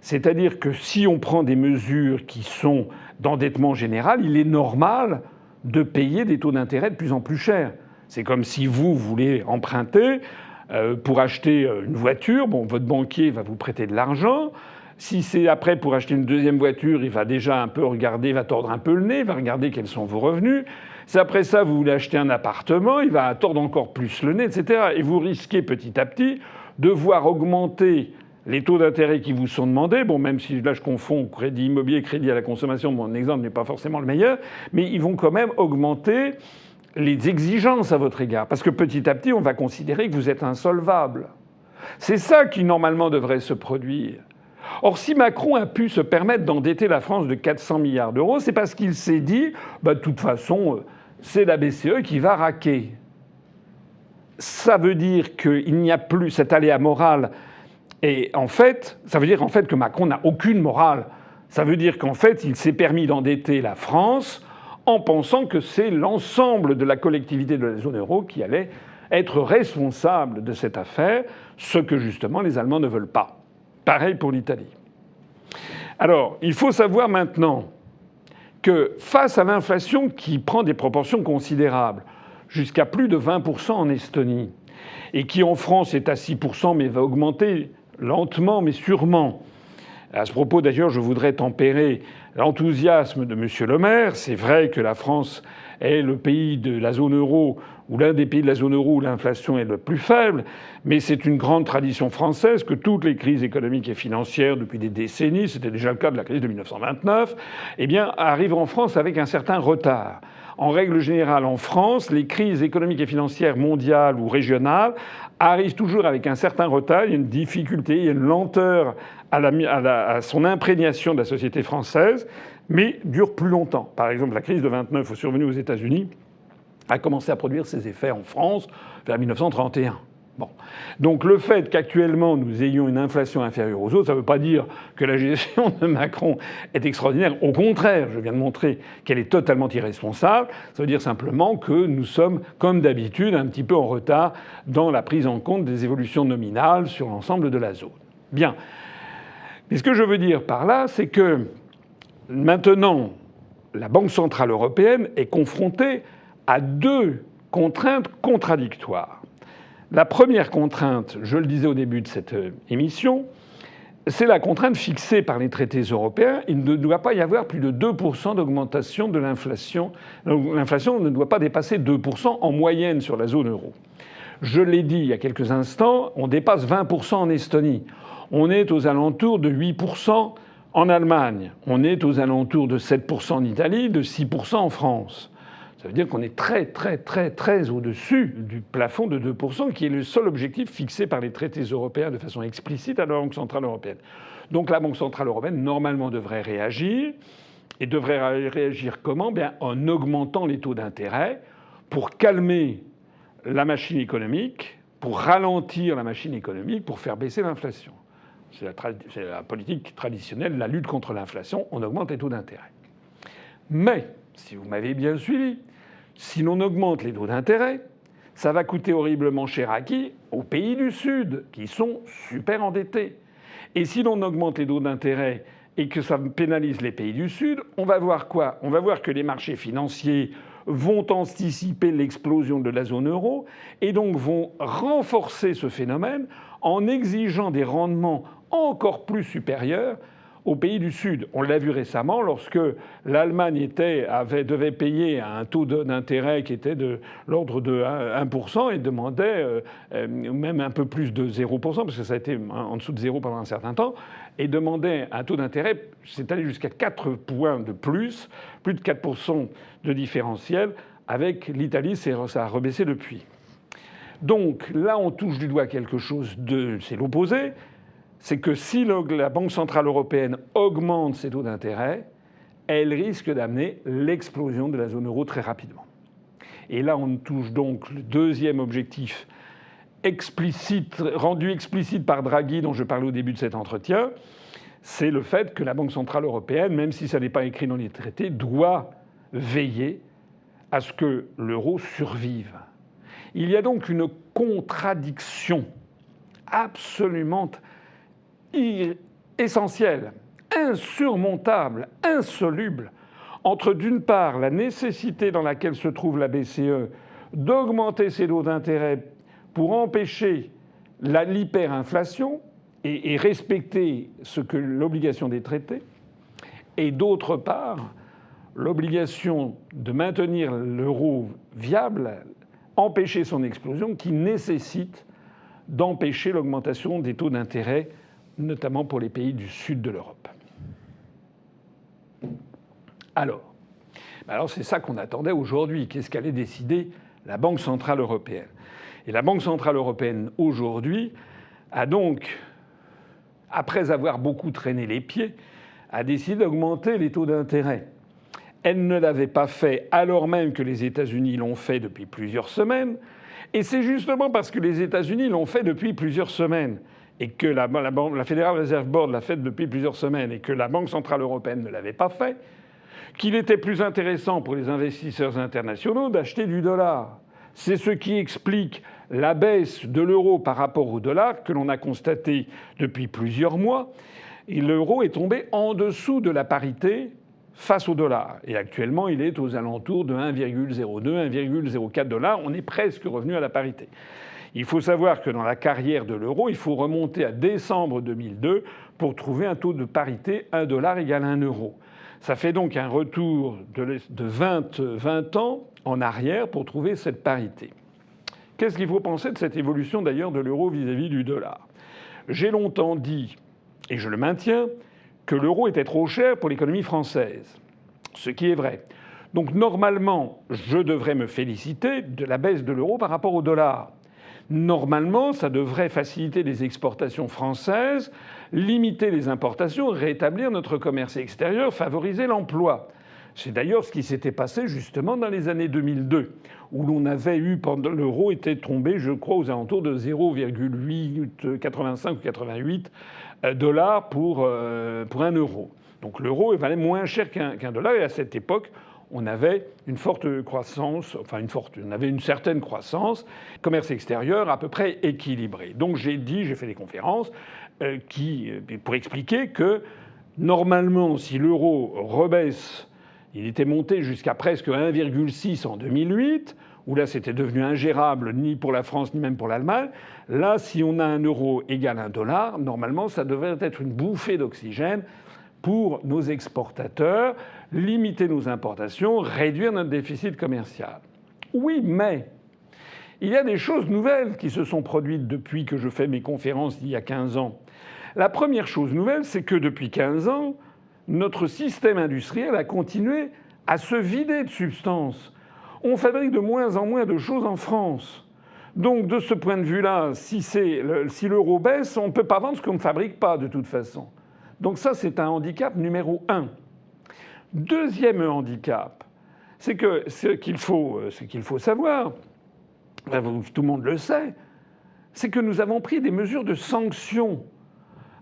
C'est-à-dire que si on prend des mesures qui sont d'endettement général, il est normal de payer des taux d'intérêt de plus en plus chers. C'est comme si vous voulez emprunter pour acheter une voiture. Bon, votre banquier va vous prêter de l'argent. Si c'est après pour acheter une deuxième voiture, il va déjà un peu regarder, va tordre un peu le nez, va regarder quels sont vos revenus. Si après ça, vous voulez acheter un appartement, il va tordre encore plus le nez, etc. Et vous risquez petit à petit de voir augmenter les taux d'intérêt qui vous sont demandés. Bon, même si là je confonds crédit immobilier, crédit à la consommation, mon exemple n'est pas forcément le meilleur, mais ils vont quand même augmenter les exigences à votre égard. Parce que petit à petit, on va considérer que vous êtes insolvable. C'est ça qui normalement devrait se produire. Or, si Macron a pu se permettre d'endetter la France de 400 milliards d'euros, c'est parce qu'il s'est dit de toute façon, c'est la BCE qui va raquer. Ça veut dire qu'il n'y a plus cet aléa moral. Et en fait, ça veut dire en fait que Macron n'a aucune morale. Ça veut dire qu'en fait, il s'est permis d'endetter la France en pensant que c'est l'ensemble de la collectivité de la zone euro qui allait être responsable de cette affaire, ce que justement les Allemands ne veulent pas. Pareil pour l'Italie. Alors, il faut savoir maintenant que face à l'inflation qui prend des proportions considérables, jusqu'à plus de 20% en Estonie, et qui en France est à 6%, mais va augmenter lentement mais sûrement. À ce propos, d'ailleurs, je voudrais tempérer l'enthousiasme de M. Le Maire. C'est vrai que la France est le pays de la zone euro, ou l'un des pays de la zone euro où l'inflation est le plus faible, mais c'est une grande tradition française que toutes les crises économiques et financières depuis des décennies, c'était déjà le cas de la crise de 1929, eh bien, arrivent en France avec un certain retard. En règle générale, en France, les crises économiques et financières mondiales ou régionales arrivent toujours avec un certain retard. Il y a une difficulté, il y a une lenteur à son imprégnation de la société française, mais dure plus longtemps. Par exemple, la crise de 29 survenue aux États-Unis a commencé à produire ses effets en France vers 1931. Bon. Donc le fait qu'actuellement nous ayons une inflation inférieure aux autres, ça ne veut pas dire que la gestion de Macron est extraordinaire. Au contraire, je viens de montrer qu'elle est totalement irresponsable. Ça veut dire simplement que nous sommes, comme d'habitude, un petit peu en retard dans la prise en compte des évolutions nominales sur l'ensemble de la zone. Bien. Mais ce que je veux dire par là, c'est que maintenant, la Banque centrale européenne est confrontée à deux contraintes contradictoires. La première contrainte, je le disais au début de cette émission, c'est la contrainte fixée par les traités européens. Il ne doit pas y avoir plus de 2% d'augmentation de l'inflation. L'inflation ne doit pas dépasser 2% en moyenne sur la zone euro. Je l'ai dit il y a quelques instants, on dépasse 20% en Estonie. On est aux alentours de 8% en Allemagne. On est aux alentours de 7% en Italie, de 6% en France. Ça veut dire qu'on est très au-dessus du plafond de 2%, qui est le seul objectif fixé par les traités européens de façon explicite à la Banque centrale européenne. Donc la Banque centrale européenne, normalement, devrait réagir. Et devrait réagir comment? Bien, en augmentant les taux d'intérêt pour calmer la machine économique, pour ralentir la machine économique, pour faire baisser l'inflation. C'est la politique traditionnelle, la lutte contre l'inflation, on augmente les taux d'intérêt. Mais, si vous m'avez bien suivi, si l'on augmente les taux d'intérêt, ça va coûter horriblement cher à qui? Aux pays du Sud, qui sont super endettés. Et si l'on augmente les taux d'intérêt et que ça pénalise les pays du Sud, on va voir quoi? On va voir que les marchés financiers vont anticiper l'explosion de la zone euro et donc vont renforcer ce phénomène en exigeant des rendements encore plus supérieurs aux pays du Sud. On l'a vu récemment lorsque l'Allemagne devait payer un taux d'intérêt qui était de l'ordre de 1% et demandait même un peu plus de 0%, parce que ça a été en dessous de 0 pendant un certain temps, et demandait un taux d'intérêt, c'est allé jusqu'à 4 points de plus de 4% de différentiel. Avec l'Italie, ça a rebaissé depuis. Donc là, on touche du doigt quelque chose c'est l'opposé. C'est que si la Banque centrale européenne augmente ses taux d'intérêt, elle risque d'amener l'explosion de la zone euro très rapidement. Et là, on touche donc le deuxième objectif rendu explicite par Draghi, dont je parlais au début de cet entretien, c'est le fait que la Banque centrale européenne, même si ça n'est pas écrit dans les traités, doit veiller à ce que l'euro survive. Il y a donc une contradiction absolument essentielle, insurmontable, insoluble, entre d'une part la nécessité dans laquelle se trouve la BCE d'augmenter ses taux d'intérêt pour empêcher l'hyperinflation et respecter l'obligation des traités, et d'autre part l'obligation de maintenir l'euro viable, empêcher son explosion, qui nécessite d'empêcher l'augmentation des taux d'intérêt, notamment pour les pays du sud de l'Europe. Alors c'est ça qu'on attendait aujourd'hui. Qu'est-ce qu'allait décider la Banque centrale européenne? Et la Banque centrale européenne, aujourd'hui, a donc, après avoir beaucoup traîné les pieds, a décidé d'augmenter les taux d'intérêt. Elle ne l'avait pas fait alors même que les États-Unis l'ont fait depuis plusieurs semaines. Et c'est justement parce que les États-Unis l'ont fait depuis plusieurs semaines et que la Federal Reserve Board l'a fait depuis plusieurs semaines et que la Banque centrale européenne ne l'avait pas fait, qu'il était plus intéressant pour les investisseurs internationaux d'acheter du dollar. C'est ce qui explique la baisse de l'euro par rapport au dollar que l'on a constatée depuis plusieurs mois. Et l'euro est tombé en dessous de la parité face au dollar. Et actuellement, il est aux alentours de 1,02, 1,04 $. On est presque revenu à la parité. Il faut savoir que dans la carrière de l'euro, il faut remonter à décembre 2002 pour trouver un taux de parité 1 $ égale 1 euro. Ça fait donc un retour de 20 ans en arrière pour trouver cette parité. Qu'est-ce qu'il faut penser de cette évolution d'ailleurs de l'euro vis-à-vis du dollar? J'ai longtemps dit, et je le maintiens, que l'euro était trop cher pour l'économie française. Ce qui est vrai. Donc normalement, je devrais me féliciter de la baisse de l'euro par rapport au dollar. Normalement, ça devrait faciliter les exportations françaises, limiter les importations, rétablir notre commerce extérieur, favoriser l'emploi. C'est d'ailleurs ce qui s'était passé justement dans les années 2002, où l'on avait eu, l'euro était tombé, je crois, aux alentours de 0,85 ou 88 $ pour 1 euro. Donc l'euro valait moins cher qu'un dollar, et à cette époque, on avait une forte croissance, on avait une certaine croissance, commerce extérieur à peu près équilibré. Donc j'ai fait des conférences pour expliquer que normalement, si l'euro rebaisse, il était monté jusqu'à presque 1,6 en 2008, où là c'était devenu ingérable ni pour la France ni même pour l'Allemagne. Là, si on a 1 euro égale 1 $, normalement ça devrait être une bouffée d'oxygène pour nos exportateurs, limiter nos importations, réduire notre déficit commercial. Oui, mais il y a des choses nouvelles qui se sont produites depuis que je fais mes conférences il y a 15 ans. La première chose nouvelle, c'est que depuis 15 ans, notre système industriel a continué à se vider de substances. On fabrique de moins en moins de choses en France. Donc de ce point de vue-là, si l'euro baisse, on ne peut pas vendre ce qu'on ne fabrique pas de toute façon. Donc ça, c'est un handicap numéro 1. Deuxième handicap, c'est que ce qu'il faut savoir, tout le monde le sait, c'est que nous avons pris des mesures de sanctions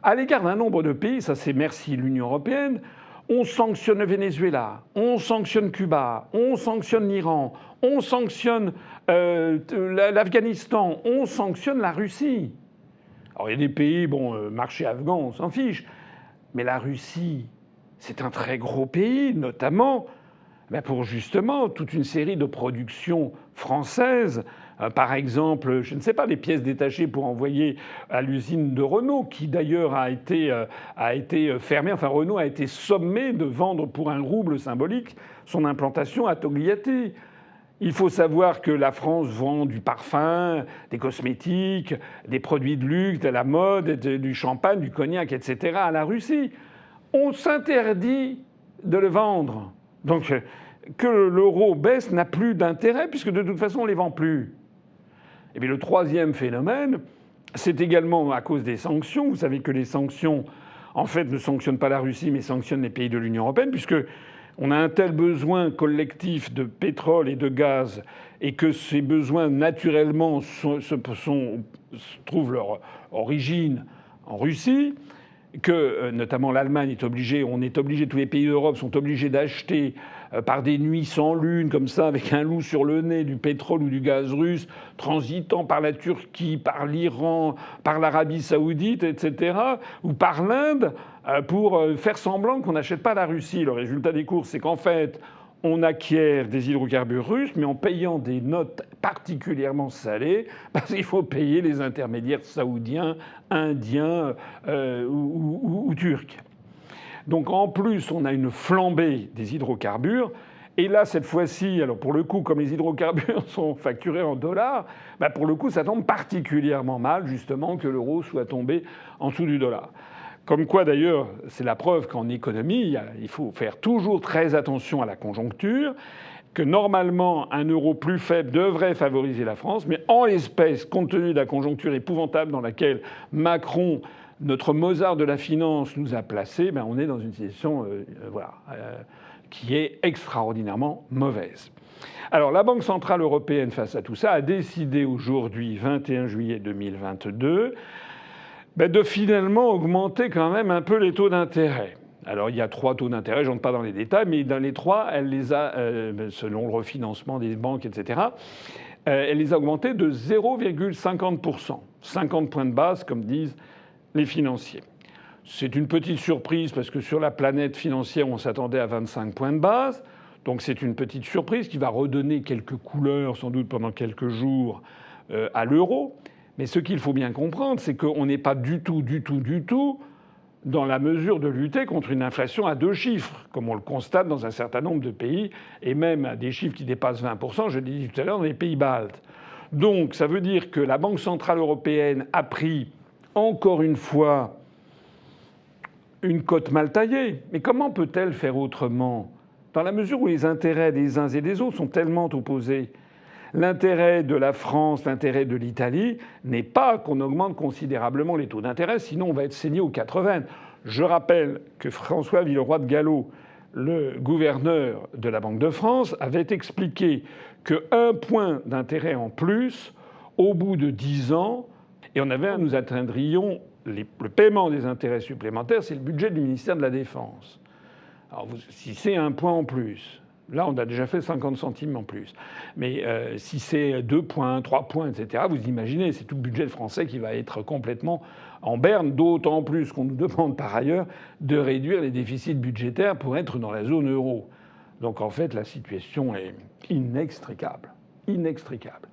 à l'égard d'un nombre de pays. Ça, c'est merci l'Union européenne. On sanctionne le Venezuela, on sanctionne Cuba, on sanctionne l'Iran, on sanctionne l'Afghanistan, on sanctionne la Russie. Alors il y a des pays, marché afghan, on s'en fiche. Mais la Russie, c'est un très gros pays, notamment pour justement toute une série de productions françaises. Par exemple, je ne sais pas, les pièces détachées pour envoyer à l'usine de Renault, qui d'ailleurs a été fermée. Enfin, Renault a été sommé de vendre pour un rouble symbolique son implantation à Togliatti. Il faut savoir que la France vend du parfum, des cosmétiques, des produits de luxe, de la mode, du champagne, du cognac, etc. à la Russie. On s'interdit de le vendre. Donc que l'euro baisse n'a plus d'intérêt puisque de toute façon on ne les vend plus. Et puis le troisième phénomène, c'est également à cause des sanctions. Vous savez que les sanctions, en fait, ne sanctionnent pas la Russie mais sanctionnent les pays de l'Union européenne puisque on a un tel besoin collectif de pétrole et de gaz et que ces besoins naturellement trouvent leur origine en Russie, que notamment l'Allemagne est obligée, tous les pays d'Europe sont obligés d'acheter par des nuits sans lune, comme ça, avec un loup sur le nez, du pétrole ou du gaz russe, transitant par la Turquie, par l'Iran, par l'Arabie saoudite, etc., ou par l'Inde, pour faire semblant qu'on n'achète pas la Russie. Le résultat des courses, c'est qu'en fait, on acquiert des hydrocarbures russes, mais en payant des notes particulièrement salées, parce qu'il faut payer les intermédiaires saoudiens, indiens ou turcs. Donc en plus, on a une flambée des hydrocarbures. Et là, cette fois-ci, alors pour le coup, comme les hydrocarbures sont facturés en dollars, pour le coup, ça tombe particulièrement mal, justement, que l'euro soit tombé en dessous du dollar. Comme quoi, d'ailleurs, c'est la preuve qu'en économie, il faut faire toujours très attention à la conjoncture, que normalement, un euro plus faible devrait favoriser la France, mais en l'espèce, compte tenu de la conjoncture épouvantable dans laquelle Macron, notre Mozart de la finance, nous a placés, on est dans une situation qui est extraordinairement mauvaise. Alors la Banque centrale européenne, face à tout ça, a décidé aujourd'hui, 21 juillet 2022, de finalement augmenter quand même un peu les taux d'intérêt. Alors il y a 3 taux d'intérêt, je n'entre pas dans les détails, mais dans les 3, elle les a, selon le refinancement des banques, etc., elle les a augmentés de 0,50%. 50 points de base, comme disent les financiers. C'est une petite surprise parce que sur la planète financière, on s'attendait à 25 points de base. Donc c'est une petite surprise qui va redonner quelques couleurs, sans doute pendant quelques jours, à l'euro. Mais ce qu'il faut bien comprendre, c'est qu'on n'est pas du tout dans la mesure de lutter contre une inflation à 2 chiffres, comme on le constate dans un certain nombre de pays, et même à des chiffres qui dépassent 20%, je l'ai dit tout à l'heure, dans les pays baltes. Donc ça veut dire que la Banque centrale européenne a pris, encore une fois, une cote mal taillée. Mais comment peut-elle faire autrement ? Dans la mesure où les intérêts des uns et des autres sont tellement opposés. L'intérêt de la France, l'intérêt de l'Italie n'est pas qu'on augmente considérablement les taux d'intérêt, sinon on va être saigné aux 80. Je rappelle que François Villeroy de Galhau, le gouverneur de la Banque de France, avait expliqué que 1 point d'intérêt en plus, au bout de 10 ans, et nous atteindrions le paiement des intérêts supplémentaires, c'est le budget du ministère de la Défense. Alors si c'est 1 point en plus, là on a déjà fait 50 centimes en plus. Mais si c'est 2 points, 3 points, etc., vous imaginez, c'est tout le budget français qui va être complètement en berne, d'autant plus qu'on nous demande par ailleurs de réduire les déficits budgétaires pour être dans la zone euro. Donc en fait, la situation est inextricable. Inextricable.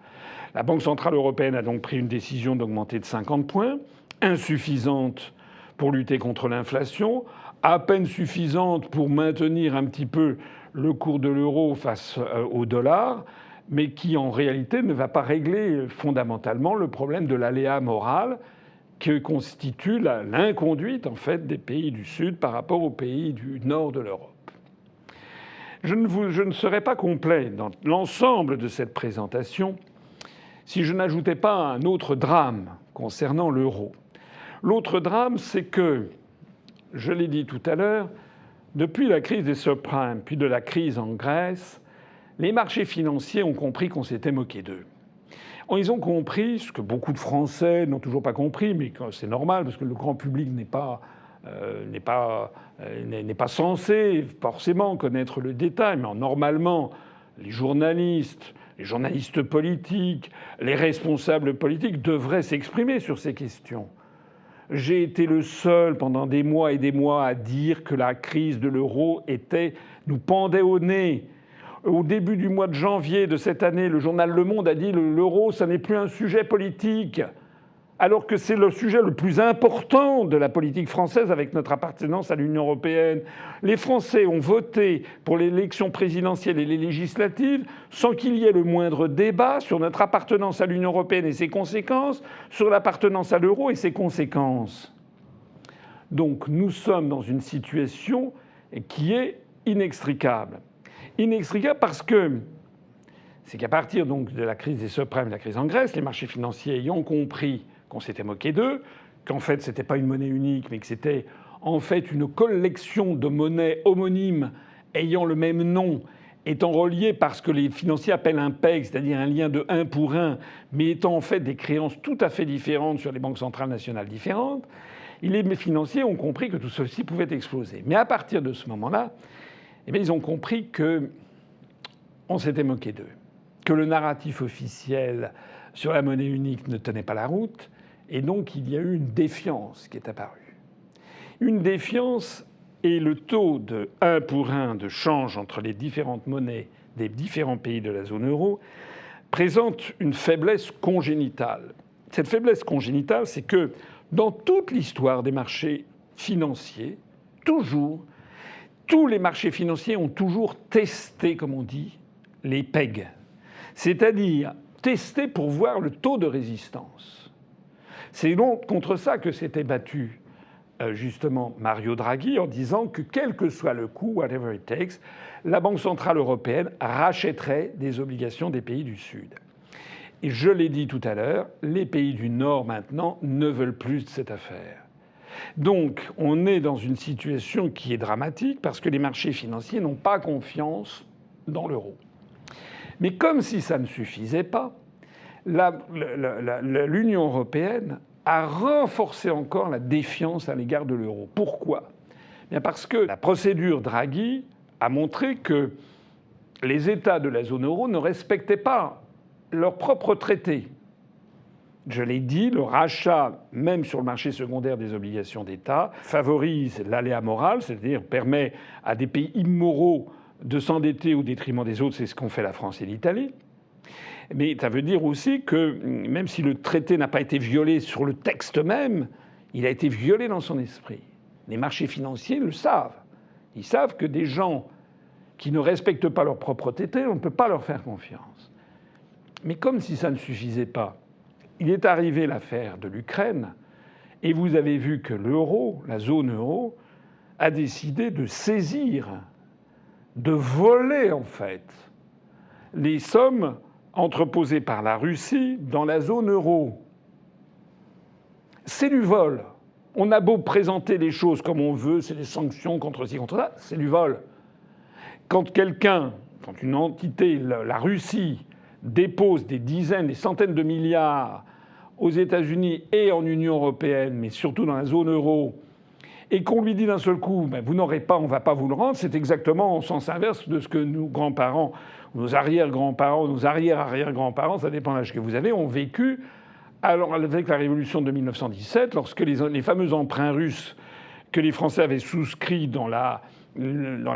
La Banque centrale européenne a donc pris une décision d'augmenter de 50 points, insuffisante pour lutter contre l'inflation, à peine suffisante pour maintenir un petit peu le cours de l'euro face au dollar, mais qui en réalité ne va pas régler fondamentalement le problème de l'aléa moral que constitue l'inconduite en fait des pays du Sud par rapport aux pays du nord de l'Europe. Je ne serais pas complet dans l'ensemble de cette présentation si je n'ajoutais pas un autre drame concernant l'euro. L'autre drame, c'est que, je l'ai dit tout à l'heure, depuis la crise des subprimes, puis de la crise en Grèce, les marchés financiers ont compris qu'on s'était moqué d'eux. Ils ont compris, ce que beaucoup de Français n'ont toujours pas compris, mais c'est normal parce que le grand public n'est pas censé forcément connaître le détail, mais normalement, les journalistes politiques, les responsables politiques devraient s'exprimer sur ces questions. J'ai été le seul pendant des mois et des mois à dire que la crise de l'euro nous pendait au nez. Au début du mois de janvier de cette année, le journal Le Monde a dit que l'euro, ça n'est plus un sujet politique, alors que c'est le sujet le plus important de la politique française avec notre appartenance à l'Union européenne. Les Français ont voté pour l'élection présidentielle et les législatives sans qu'il y ait le moindre débat sur notre appartenance à l'Union européenne et ses conséquences, sur l'appartenance à l'euro et ses conséquences. Donc nous sommes dans une situation qui est inextricable. Inextricable parce que c'est qu'à partir donc de la crise des subprimes, de la crise en Grèce, les marchés financiers ayant compris qu'on s'était moqué d'eux, qu'en fait c'était pas une monnaie unique, mais que c'était en fait une collection de monnaies homonymes ayant le même nom, étant reliées par ce que les financiers appellent un PEG, c'est-à-dire un lien de 1 pour 1, mais étant en fait des créances tout à fait différentes sur les banques centrales nationales différentes, les financiers ont compris que tout ceci pouvait exploser. Mais à partir de ce moment-là, ils ont compris qu'on s'était moqué d'eux, que le narratif officiel sur la monnaie unique ne tenait pas la route, et donc il y a eu une défiance qui est apparue. Une défiance, et le taux de 1 pour 1 de change entre les différentes monnaies des différents pays de la zone euro présente une faiblesse congénitale. Cette faiblesse congénitale, c'est que dans toute l'histoire des marchés financiers, tous les marchés financiers ont toujours testé, comme on dit, les PEG, c'est-à-dire testé pour voir le taux de résistance. C'est donc contre ça que s'était battu justement Mario Draghi en disant que quel que soit le coût, whatever it takes, la Banque centrale européenne rachèterait des obligations des pays du Sud. Et je l'ai dit tout à l'heure, les pays du Nord maintenant ne veulent plus de cette affaire. Donc on est dans une situation qui est dramatique parce que les marchés financiers n'ont pas confiance dans l'euro. Mais comme si ça ne suffisait pas, l'Union européenne a renforcé encore la défiance à l'égard de l'euro. Pourquoi ? Bien parce que la procédure Draghi a montré que les États de la zone euro ne respectaient pas leurs propres traités. Je l'ai dit, le rachat, même sur le marché secondaire des obligations d'État, favorise l'aléa moral, c'est-à-dire permet à des pays immoraux de s'endetter au détriment des autres. C'est ce qu'ont fait la France et l'Italie. Mais ça veut dire aussi que même si le traité n'a pas été violé sur le texte même, il a été violé dans son esprit. Les marchés financiers le savent. Ils savent que des gens qui ne respectent pas leur propre traité, on ne peut pas leur faire confiance. Mais comme si ça ne suffisait pas, il est arrivé l'affaire de l'Ukraine, et vous avez vu que l'euro, la zone euro, a décidé de saisir, de voler en fait, les sommes entreposées par la Russie dans la zone euro. C'est du vol. On a beau présenter les choses comme on veut, c'est des sanctions contre ci, contre ça, c'est du vol. Quand une entité, la Russie, dépose des dizaines, des centaines de milliards aux États-Unis et en Union européenne, mais surtout dans la zone euro, et qu'on lui dit d'un seul coup « vous n'aurez pas, on ne va pas vous le rendre », c'est exactement en sens inverse de ce que nos grands-parents, nos arrière-grands-parents, nos arrière-arrière-grands-parents, ça dépend de l'âge que vous avez, ont vécu alors avec la révolution de 1917, lorsque les fameux emprunts russes que les Français avaient souscrits dans la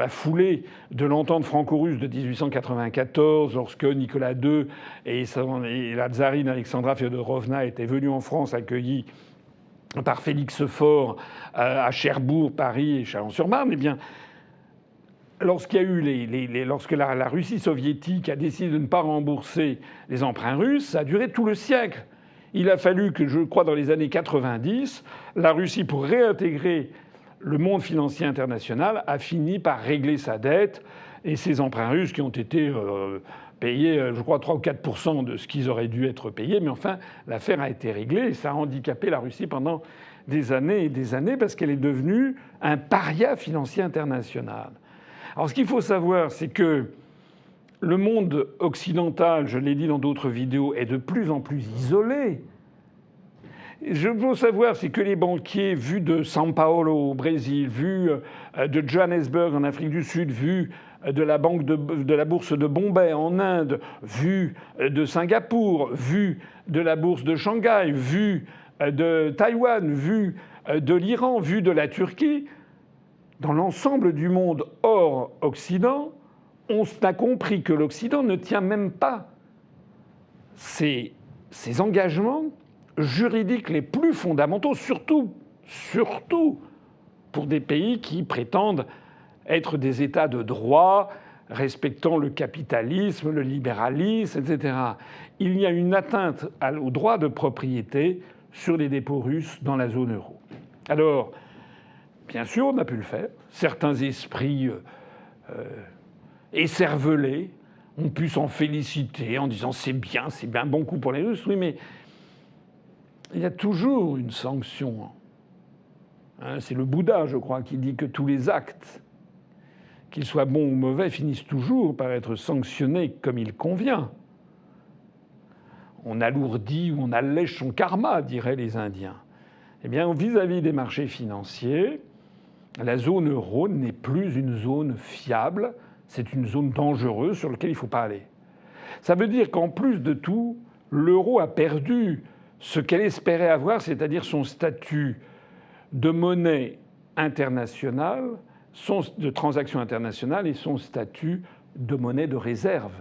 foulée de l'entente franco-russe de 1894, lorsque Nicolas II et la tsarine Alexandra Feodorovna étaient venus en France accueillis par Félix Faure à Cherbourg, Paris et Chalon-sur-Marne, eh bien, lorsque la Russie soviétique a décidé de ne pas rembourser les emprunts russes, ça a duré tout le siècle. Il a fallu que, je crois, dans les années 90, la Russie, pour réintégrer le monde financier international, a fini par régler sa dette Et ces emprunts russes qui ont été payés, je crois, 3 ou 4% de ce qu'ils auraient dû être payés. Mais enfin, l'affaire a été réglée et ça a handicapé la Russie pendant des années et des années parce qu'elle est devenue un paria financier international. Alors ce qu'il faut savoir, c'est que le monde occidental, je l'ai dit dans d'autres vidéos, est de plus en plus isolé. Je veux savoir, c'est que les banquiers, vus de São Paulo au Brésil, vus de Johannesburg en Afrique du Sud, vus de la bourse de Bombay en Inde, vus de Singapour, vus de la bourse de Shanghai, vus de Taïwan, vus de l'Iran, vus de la Turquie, dans l'ensemble du monde hors Occident, on a compris que l'Occident ne tient même pas ses engagements juridiques les plus fondamentaux, surtout pour des pays qui prétendent être des États de droit, respectant le capitalisme, le libéralisme, etc. Il y a une atteinte au droit de propriété sur les dépôts russes dans la zone euro. Alors, bien sûr, on a pu le faire. Certains esprits écervelés ont pu s'en féliciter en disant c'est bien un bon coup pour les Russes. Oui, mais il y a toujours une sanction. C'est le Bouddha, je crois, qui dit que tous les actes, qu'ils soient bons ou mauvais, finissent toujours par être sanctionnés comme il convient. On alourdit ou on allège son karma, diraient les Indiens. Eh bien, vis-à-vis des marchés financiers, la zone euro n'est plus une zone fiable, c'est une zone dangereuse sur laquelle il ne faut pas aller. Ça veut dire qu'en plus de tout, l'euro a perdu ce qu'elle espérait avoir, c'est-à-dire son statut de monnaie internationale, de transaction internationale et son statut de monnaie de réserve.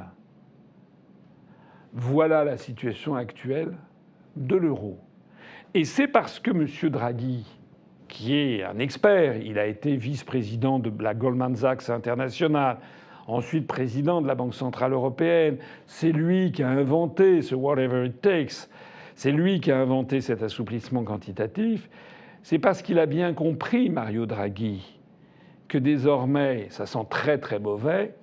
Voilà la situation actuelle de l'euro. Et c'est parce que M. Draghi, qui est un expert, il a été vice-président de la Goldman Sachs International, ensuite président de la Banque Centrale Européenne, c'est lui qui a inventé ce « whatever it takes », c'est lui qui a inventé cet assouplissement quantitatif, c'est parce qu'il a bien compris, Mario Draghi, que désormais, ça sent très très mauvais,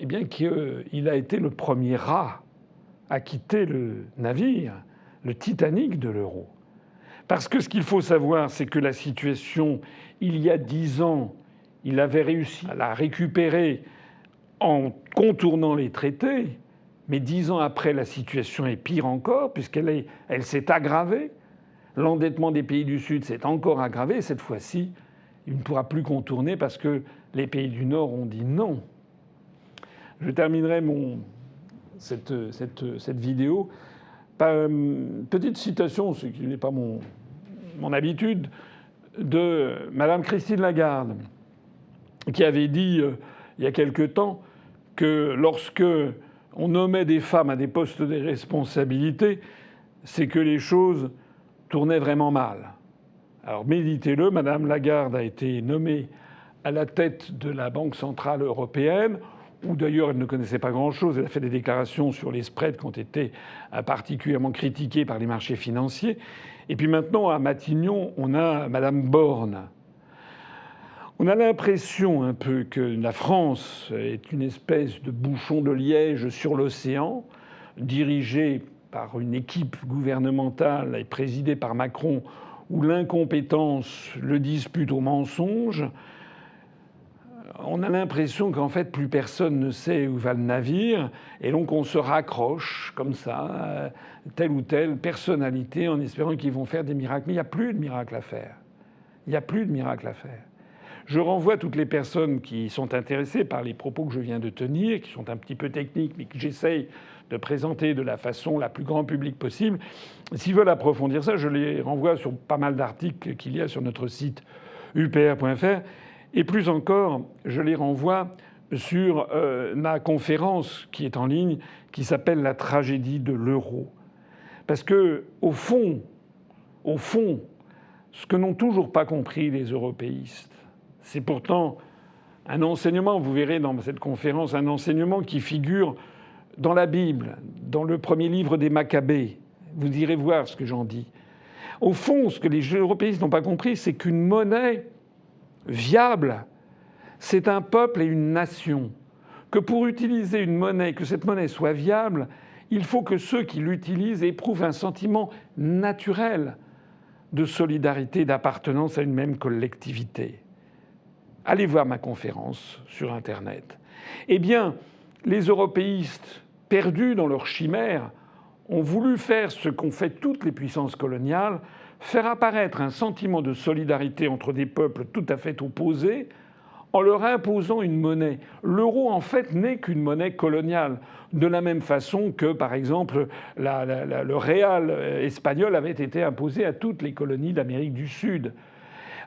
eh bien qu'il a été le premier rat à quitter le navire, le Titanic de l'euro. Parce que ce qu'il faut savoir, c'est que la situation, il y a 10 ans, il avait réussi à la récupérer en contournant les traités, mais 10 ans après, la situation est pire encore, puisqu'elle s'est aggravée. L'endettement des pays du Sud s'est encore aggravé. Cette fois-ci, il ne pourra plus contourner parce que les pays du Nord ont dit non. Je terminerai cette vidéo par une petite citation, ce qui n'est pas mon habitude, de Madame Christine Lagarde, qui avait dit il y a quelque temps que lorsque on nommait des femmes à des postes de responsabilité, c'est que les choses tournaient vraiment mal. Alors méditez-le, Madame Lagarde a été nommée à la tête de la Banque Centrale Européenne, où d'ailleurs elle ne connaissait pas grand-chose. Elle a fait des déclarations sur les spreads qui ont été particulièrement critiquées par les marchés financiers. Et puis maintenant, à Matignon, on a Madame Borne. On a l'impression un peu que la France est une espèce de bouchon de liège sur l'océan, dirigé par une équipe gouvernementale et présidée par Macron, où l'incompétence le dispute au mensonge. On a l'impression qu'en fait, plus personne ne sait où va le navire, et donc on se raccroche comme ça à telle ou telle personnalité en espérant qu'ils vont faire des miracles. Mais il n'y a plus de miracle à faire. Il n'y a plus de miracle à faire. Je renvoie toutes les personnes qui sont intéressées par les propos que je viens de tenir, qui sont un petit peu techniques, mais que j'essaye de présenter de la façon la plus grand public possible. S'ils veulent approfondir ça, je les renvoie sur pas mal d'articles qu'il y a sur notre site upr.fr. Et plus encore, je les renvoie sur ma conférence qui est en ligne, qui s'appelle « La tragédie de l'euro ». Parce que, au fond, ce que n'ont toujours pas compris les européistes, c'est pourtant un enseignement, vous verrez dans cette conférence, un enseignement qui figure dans la Bible, dans le premier livre des Maccabées. Vous irez voir ce que j'en dis. Au fond, ce que les européistes n'ont pas compris, c'est qu'une monnaie viable, c'est un peuple et une nation. que pour utiliser une monnaie, que cette monnaie soit viable, il faut que ceux qui l'utilisent éprouvent un sentiment naturel de solidarité, d'appartenance à une même collectivité. Allez voir ma conférence sur Internet. Eh bien, les européistes, perdus dans leur chimère, ont voulu faire ce qu'ont fait toutes les puissances coloniales, faire apparaître un sentiment de solidarité entre des peuples tout à fait opposés en leur imposant une monnaie. L'euro, en fait, n'est qu'une monnaie coloniale, de la même façon que, par exemple, le réal espagnol avait été imposé à toutes les colonies d'Amérique du Sud.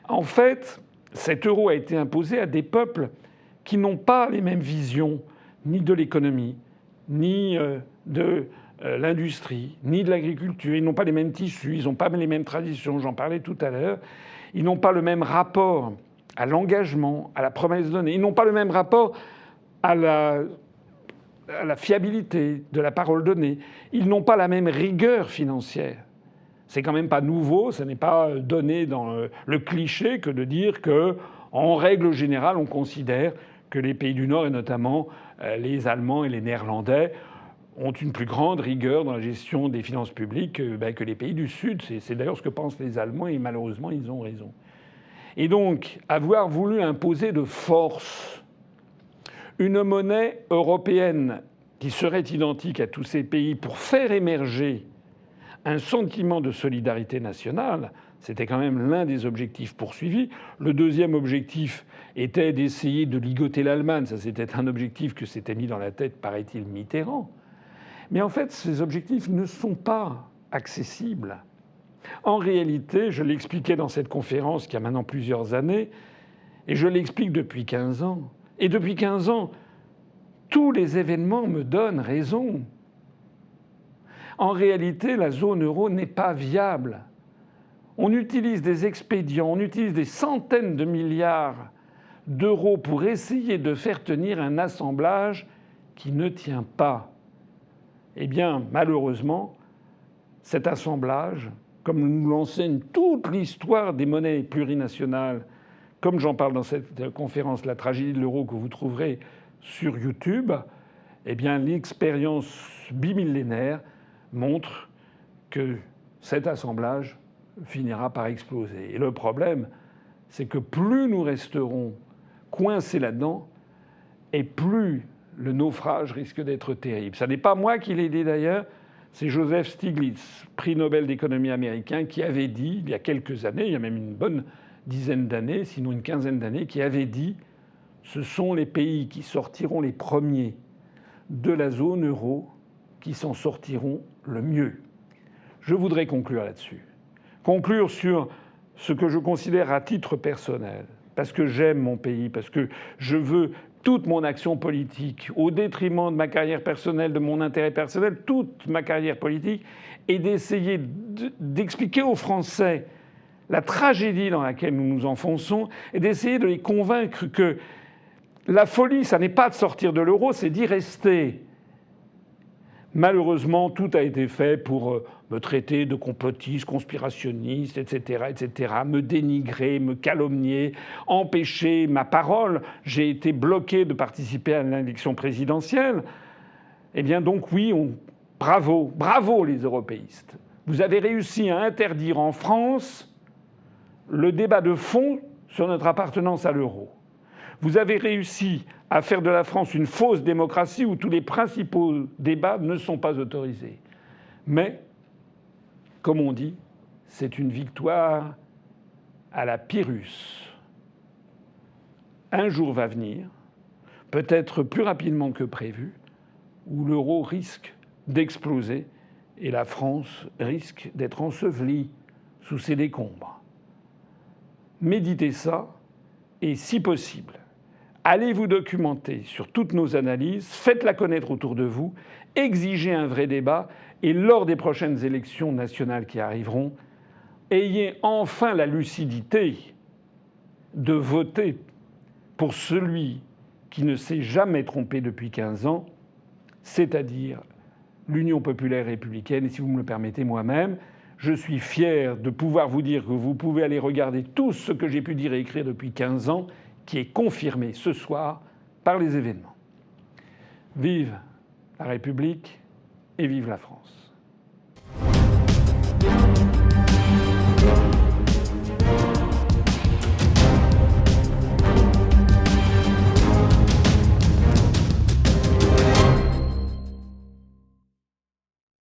En fait, cet euro a été imposé à des peuples qui n'ont pas les mêmes visions, ni de l'économie, ni de l'industrie, ni de l'agriculture. Ils n'ont pas les mêmes tissus, ils n'ont pas les mêmes traditions, j'en parlais tout à l'heure. Ils n'ont pas le même rapport à l'engagement, à la promesse donnée. Ils n'ont pas le même rapport à la fiabilité de la parole donnée. Ils n'ont pas la même rigueur financière. C'est quand même pas nouveau, ce n'est pas donné dans le cliché que de dire que, en règle générale, on considère que les pays du Nord, et notamment les Allemands et les Néerlandais, ont une plus grande rigueur dans la gestion des finances publiques que les pays du Sud. C'est d'ailleurs ce que pensent les Allemands et malheureusement, ils ont raison. Et donc, avoir voulu imposer de force une monnaie européenne qui serait identique à tous ces pays pour faire émerger un sentiment de solidarité nationale, c'était quand même l'un des objectifs poursuivis. Le deuxième objectif était d'essayer de ligoter l'Allemagne. Ça, c'était un objectif que s'était mis dans la tête, paraît-il, Mitterrand. Mais en fait, ces objectifs ne sont pas accessibles. En réalité, je l'expliquais dans cette conférence qui a maintenant plusieurs années, et je l'explique depuis 15 ans. Et depuis 15 ans, tous les événements me donnent raison. En réalité, la zone euro n'est pas viable. On utilise des expédients, on utilise des centaines de milliards d'euros pour essayer de faire tenir un assemblage qui ne tient pas. Eh bien, malheureusement, cet assemblage, comme nous l'enseigne toute l'histoire des monnaies plurinationales, comme j'en parle dans cette conférence, la tragédie de l'euro que vous trouverez sur YouTube, eh bien, l'expérience bimillénaire montre que cet assemblage finira par exploser. Et le problème, c'est que plus nous resterons coincés là-dedans, et plus le naufrage risque d'être terrible. Ce n'est pas moi qui l'ai dit d'ailleurs, c'est Joseph Stiglitz, prix Nobel d'économie américain, qui avait dit, il y a quelques années, il y a même une bonne dizaine d'années, sinon une quinzaine d'années, qui avait dit « ce sont les pays qui sortiront les premiers de la zone euro qui s'en sortiront le mieux ». Je voudrais conclure là-dessus. Conclure sur ce que je considère à titre personnel, parce que j'aime mon pays, parce que je veux toute mon action politique, au détriment de ma carrière personnelle, de mon intérêt personnel, toute ma carrière politique, et d'essayer d'expliquer aux Français la tragédie dans laquelle nous nous enfonçons, et d'essayer de les convaincre que la folie, ça n'est pas de sortir de l'euro, c'est d'y rester. Malheureusement, tout a été fait pour me traiter de complotiste, conspirationniste, etc., me dénigrer, me calomnier, empêcher ma parole. J'ai été bloqué de participer à l'élection présidentielle. Eh bien donc oui, bravo, bravo les européistes. Vous avez réussi à interdire en France le débat de fond sur notre appartenance à l'euro. Vous avez réussi à faire de la France une fausse démocratie où tous les principaux débats ne sont pas autorisés. Mais, comme on dit, c'est une victoire à la Pyrrhus. Un jour va venir, peut-être plus rapidement que prévu, où l'euro risque d'exploser et la France risque d'être ensevelie sous ses décombres. Méditez ça et, si possible, allez vous documenter sur toutes nos analyses, faites-la connaître autour de vous, exigez un vrai débat et lors des prochaines élections nationales qui arriveront, ayez enfin la lucidité de voter pour celui qui ne s'est jamais trompé depuis 15 ans, c'est-à-dire l'Union populaire républicaine. Et si vous me le permettez moi-même, je suis fier de pouvoir vous dire que vous pouvez aller regarder tout ce que j'ai pu dire et écrire depuis 15 ans, qui est confirmé ce soir par les événements. Vive la République et vive la France.